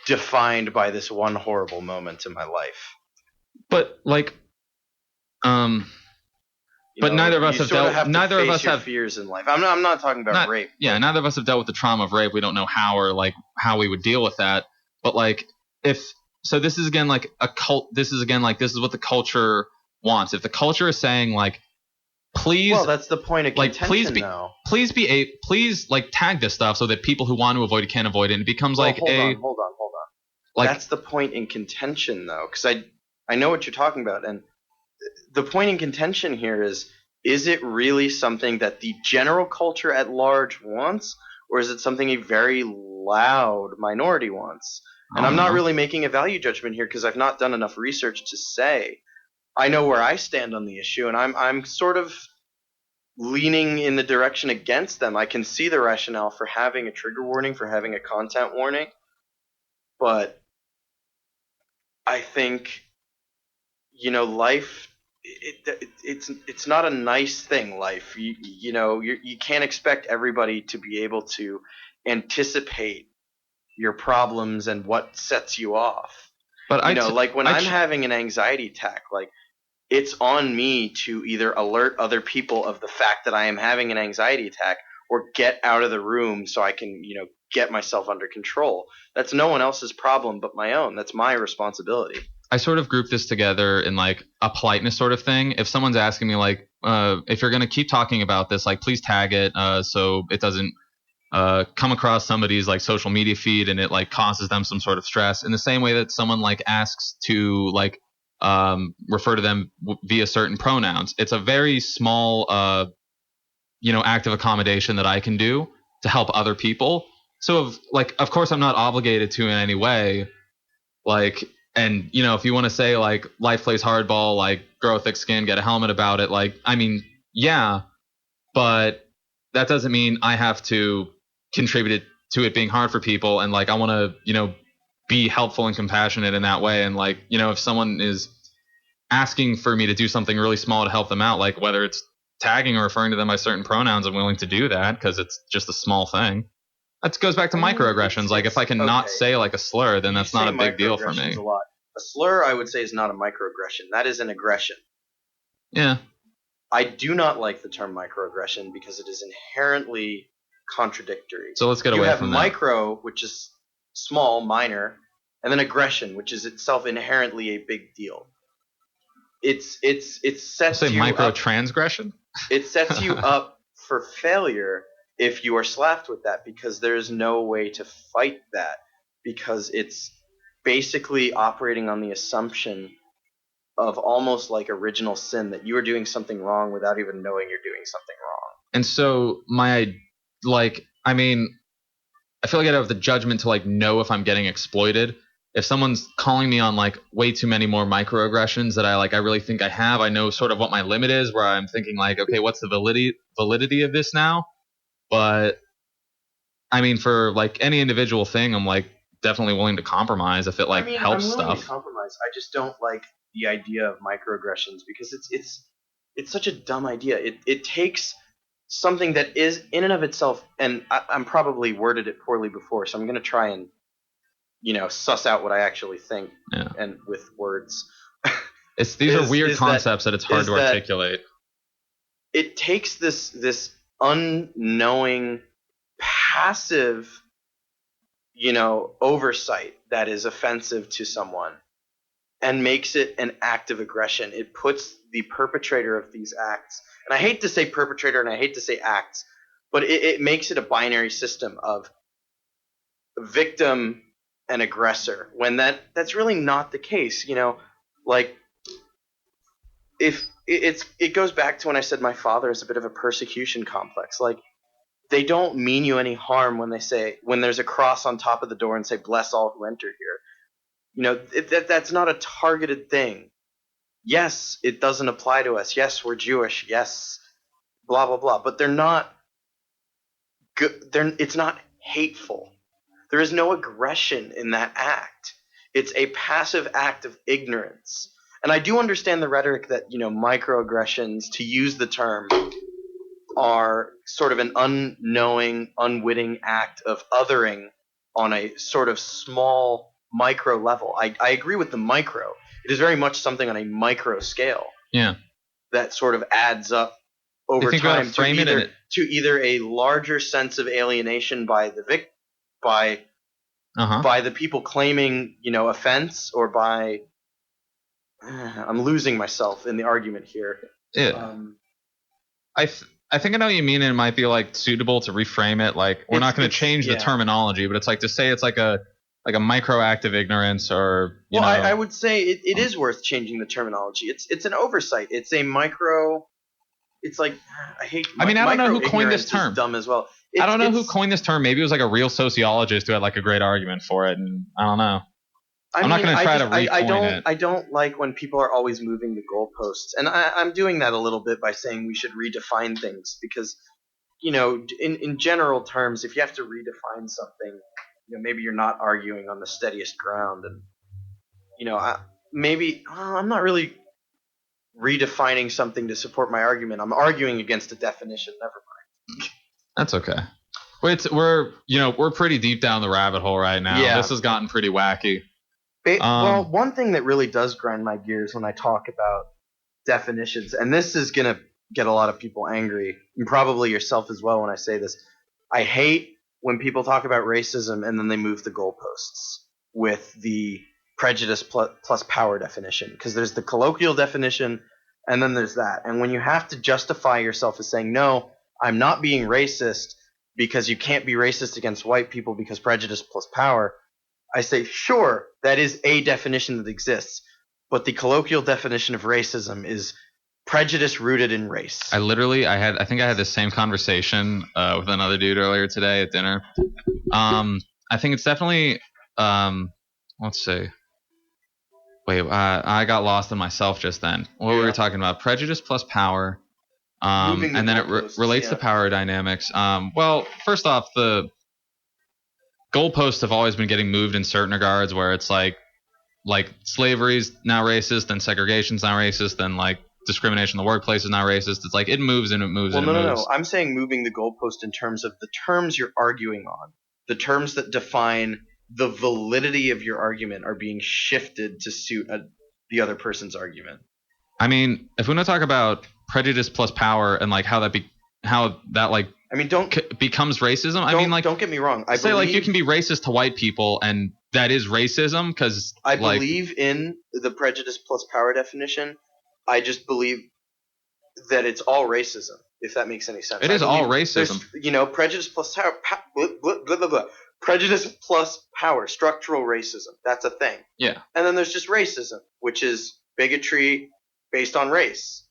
defined by this one horrible moment in my life. But like, but neither of us have dealt. Neither of us have fears in life. I'm not talking about rape. Yeah, neither of us have dealt with the trauma of rape. We don't know how we would deal with that. But like, this is again like a cult. This is what the culture wants. If the culture is saying like, please, well, that's the point of contention, please like tag this stuff so that people who want to avoid it can avoid it. And it becomes hold on. Like, that's the point in contention, though, because I know what you're talking about, and the point in contention here is it really something that the general culture at large wants, or is it something a very loud minority wants? And I'm not really making a value judgment here because I've not done enough research to say. I know where I stand on the issue, and I'm sort of leaning in the direction against them. I can see the rationale for having a trigger warning, for having a content warning, but I think, life, it's not a nice thing, life. You can't expect everybody to be able to anticipate your problems and what sets you off. But when I'm having an anxiety attack, like, it's on me to either alert other people of the fact that I am having an anxiety attack or get out of the room so I can, get myself under control. That's no one else's problem but my own. That's my responsibility. I sort of group this together in like a politeness sort of thing. If someone's asking me like, if you're gonna keep talking about this, like please tag it so it doesn't come across somebody's like social media feed and it like causes them some sort of stress. In the same way that someone like asks to like refer to them via certain pronouns, it's a very small act of accommodation that I can do to help other people. So of course I'm not obligated to in any way. Like, and if you want to say like life plays hardball, like grow a thick skin, get a helmet about it, like I mean, yeah, but that doesn't mean I have to contribute to it being hard for people. And like I want to, be helpful and compassionate in that way. And like, if someone is asking for me to do something really small to help them out, like whether it's tagging or referring to them by certain pronouns, I'm willing to do that because it's just a small thing. That goes back to microaggressions. Like if I can not say like a slur, then that's not a big deal for me. A lot. A slur, I would say, is not a microaggression. That is an aggression. Yeah. I do not like the term microaggression because it is inherently contradictory. So let's get away from that. You have micro, which is small, minor, and then aggression, which is itself inherently a big deal. It sets you micro up, transgression? It sets you up for failure if you are slapped with that, because there's no way to fight that, because it's basically operating on the assumption of almost like original sin, that you are doing something wrong without even knowing you're doing something wrong. And so I feel like I have the judgment to like know if I'm getting exploited. If someone's calling me on like way too many more microaggressions that I really think I have, I know sort of what my limit is, where I'm thinking like, okay, what's the validity of this now? But I mean, for like any individual thing, I'm like definitely willing to compromise if it helps I'm willing stuff. To compromise. I just don't like the idea of microaggressions because it's such a dumb idea. It takes something that is in and of itself, and I'm probably worded it poorly before, so I'm going to try and suss out what I actually think, and with words. These are weird concepts that it's hard to articulate. It takes this unknowing, passive, oversight that is offensive to someone and makes it an act of aggression. It puts the perpetrator of these acts, and I hate to say perpetrator and I hate to say acts, but it makes it a binary system of victim and aggressor, when that's really not the case. Like if it goes back to when I said my father is a bit of a persecution complex. Like they don't mean you any harm when there's a cross on top of the door and say bless all who enter here. That's not a targeted thing. Yes, it doesn't apply to us. Yes, we're Jewish. Yes, blah blah blah, but they're not good. It's not hateful. There is no aggression in that act. It's a passive act of ignorance. And I do understand the rhetoric that, microaggressions, to use the term, are sort of an unknowing, unwitting act of othering on a sort of small micro level. I agree with the micro. It is very much something on a micro scale. Yeah. That sort of adds up over time to either a larger sense of alienation by the victim, by the people claiming, offense, or by I'm losing myself in the argument here. Yeah. I think I know what you mean, and it might be like suitable to reframe it. Like we're not going to change the terminology, but it's like to say it's like a micro act of ignorance, or I would say it is worth changing the terminology. It's an oversight. It's a micro. It's like I don't know who coined this term. Dumb as well. I don't know who coined this term. Maybe it was like a real sociologist who had like a great argument for it, and I don't know. I'm not going to try to recoin it. I don't like when people are always moving the goalposts, and I'm doing that a little bit by saying we should redefine things because, in general terms, if you have to redefine something, maybe you're not arguing on the steadiest ground, and I'm not really redefining something to support my argument. I'm arguing against a definition. Never mind. That's okay. We're pretty deep down the rabbit hole right now. Yeah. This has gotten pretty wacky. Well, one thing that really does grind my gears when I talk about definitions, and this is going to get a lot of people angry, and probably yourself as well when I say this, I hate when people talk about racism and then they move the goalposts with the prejudice plus power definition, because there's the colloquial definition and then there's that. And when you have to justify yourself as saying, no, I'm not being racist because you can't be racist against white people because prejudice plus power, I say, sure, that is a definition that exists, but the colloquial definition of racism is prejudice rooted in race. I think I had the same conversation with another dude earlier today at dinner. I think it's definitely, let's see. Wait, I got lost in myself just then. What were we talking about? Prejudice plus power. And then it relates to power dynamics. Well, first off, the goalposts have always been getting moved in certain regards, where it's like slavery's now racist, then segregation's now racist, then like discrimination in the workplace is now racist. It's like it moves and it moves and it moves. No. I'm saying moving the goalpost in terms of the terms you're arguing on. The terms that define the validity of your argument are being shifted to suit the other person's argument. I mean, if we want to talk about prejudice plus power and like how that becomes racism. Don't get me wrong. I say like you can be racist to white people and that is racism because I believe in the prejudice plus power definition. I just believe that it's all racism. If that makes any sense. It is all racism. Prejudice plus power. Prejudice plus power. Structural racism. That's a thing. Yeah. And then there's just racism, which is bigotry based on race.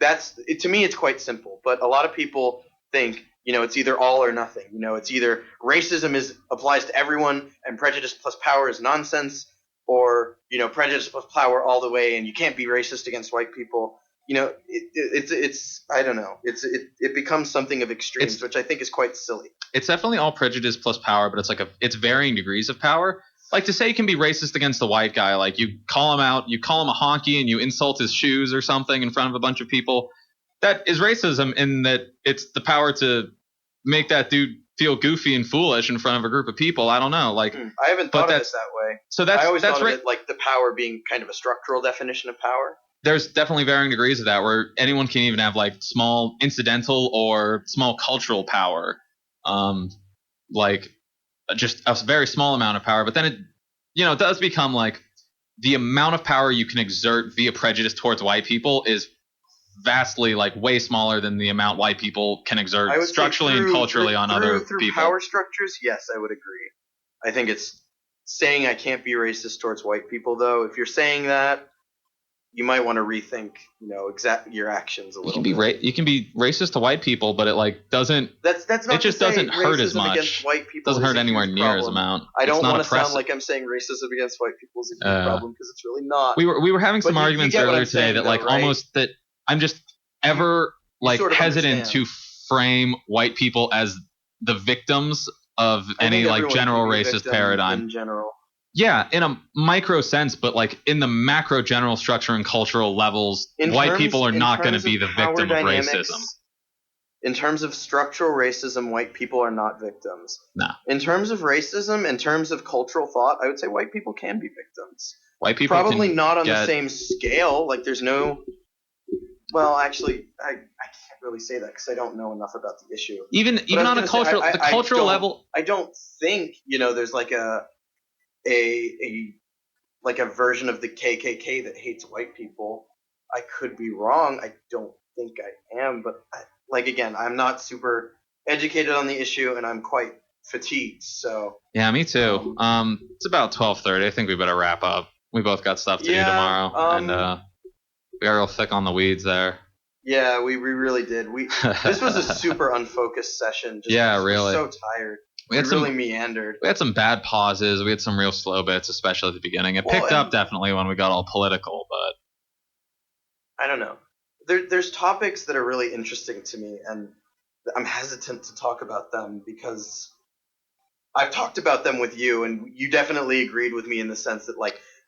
To me, it's quite simple. But a lot of people think, it's either all or nothing. It's either racism applies to everyone and prejudice plus power is nonsense, or, prejudice plus power all the way and you can't be racist against white people. It's I don't know. It becomes something of extremes, which I think is quite silly. It's definitely all prejudice plus power, but it's varying degrees of power. Like to say you can be racist against a white guy, like you call him out, you call him a honky and you insult his shoes or something in front of a bunch of people. That is racism in that it's the power to make that dude feel goofy and foolish in front of a group of people. I don't know. Like I haven't thought of it that way. So I always thought of it like the power being kind of a structural definition of power. There's definitely varying degrees of that where anyone can even have like small incidental or small cultural power. Like just a very small amount of power, but then it does become like the amount of power you can exert via prejudice towards white people is vastly like way smaller than the amount white people can exert structurally and culturally on other people. Through power structures, yes, I would agree. I think it's saying I can't be racist towards white people, though. If you're saying that, you might want to rethink, your actions a little bit. You can be racist to white people, but it like doesn't. That's not. It just doesn't hurt as much. White people doesn't hurt anywhere near as amount. I don't want to sound like I'm saying racism against white people is a huge problem because it's really not. We were having some arguments earlier today that like almost that I'm just ever like hesitant to frame white people as the victims of any like general racist paradigm. In general. Yeah, in a micro sense, but like in the macro general structure and cultural levels, white people are not going to be the victim of racism. In terms of structural racism, white people are not victims. No. In terms of racism, in terms of cultural thought, I would say white people can be victims. White people probably not on the same scale. Like there's no. Well, actually, I can't really say that because I don't know enough about the issue. Even on a cultural level, I don't think there's like a version of the KKK that hates white people. I could be wrong. I don't think I am, but again, I'm not super educated on the issue, and I'm quite fatigued. So yeah, me too. It's about 12:30. I think we better wrap up. We both got stuff to do tomorrow, and we got real thick on the weeds there. Yeah, we really did. This was a super unfocused session. Really. So tired. We really meandered. We had some bad pauses. We had some real slow bits, especially at the beginning. It picked up definitely when we got all political, but I don't know. There's topics that are really interesting to me, and I'm hesitant to talk about them because I've talked about them with you, and you definitely agreed with me in the sense that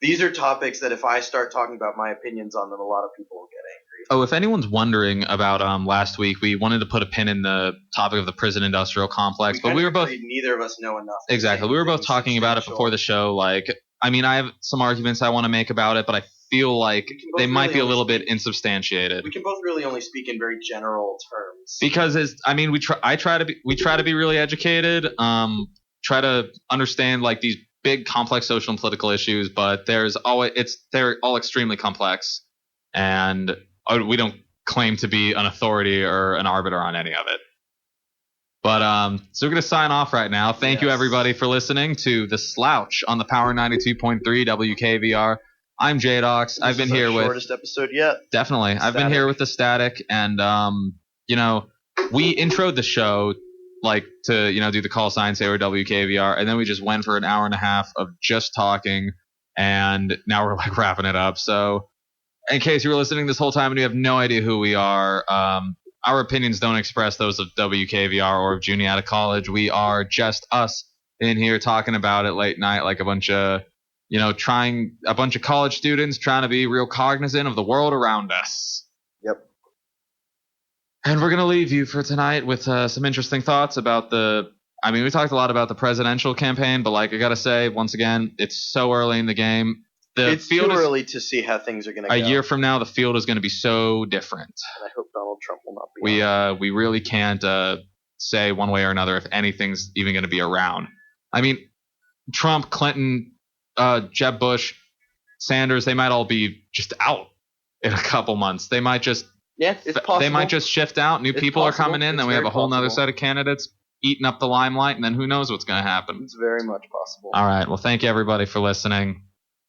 these are topics that if I start talking about my opinions on them, a lot of people will get angry. Oh, if anyone's wondering about last week, we wanted to put a pin in the topic of the prison industrial complex, but we were both neither of us know enough. Exactly. We were both talking about it before the show. I have some arguments I want to make about it, but I feel like they might be a little bit insubstantiated. We can both really only speak in very general terms. Because we try to be really educated, try to understand these big, complex social and political issues, but they're all extremely complex, and we don't claim to be an authority or an arbiter on any of it. But so we're going to sign off right now. Thank you, everybody, for listening to The Slouch on the Power 92.3 WKVR. I'm Jdox. I've been here with... shortest episode yet. Definitely. I've been here with the Static, and, we introed the show, to, do the call sign, say we're WKVR, and then we just went for an hour and a half of just talking, and now we're, wrapping it up. So, in case you were listening this whole time and you have no idea who we are, our opinions don't express those of WKVR or of Juniata College. We are just us in here talking about it late night, like a bunch of college students trying to be real cognizant of the world around us. Yep. And we're going to leave you for tonight with some interesting thoughts about we talked a lot about the presidential campaign, but I got to say, once again, it's so early in the game. It's too early to see how things are going to go. A year from now, the field is going to be so different. And I hope Donald Trump will not be. We really can't say one way or another if anything's even going to be around. Trump, Clinton, Jeb Bush, Sanders, they might all be just out in a couple months. They might just it's possible. They might just shift out. New people are coming in. Then we have a whole other set of candidates eating up the limelight, and then who knows what's going to happen. It's very much possible. All right. Well, thank you everybody for listening.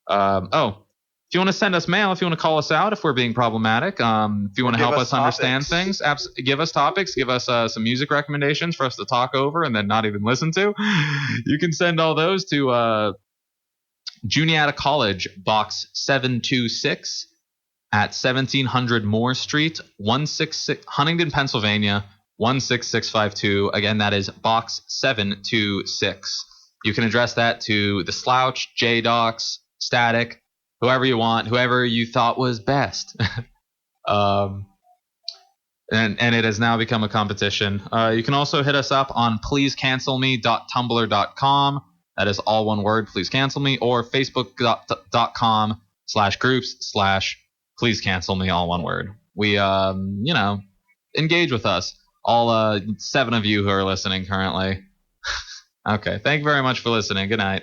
If you want to send us mail, if you want to call us out if we're being problematic, if you want to help us understand things, give us topics, give us some music recommendations for us to talk over and then not even listen to, you can send all those to Juniata College Box 726 at 1700 Moore Street, 166 Huntingdon, Pennsylvania, 16652. Again, that is Box 726. You can address that to the Slouch, Jdox, Static, whoever you want, whoever you thought was best. And it has now become a competition. You can also hit us up on pleasecancelme.tumblr.com. That is all one word, please cancel me, or facebook.com/groups/pleasecancelme, all one word. We, engage with us. All 7 of you who are listening currently. Okay, thank you very much for listening. Good night.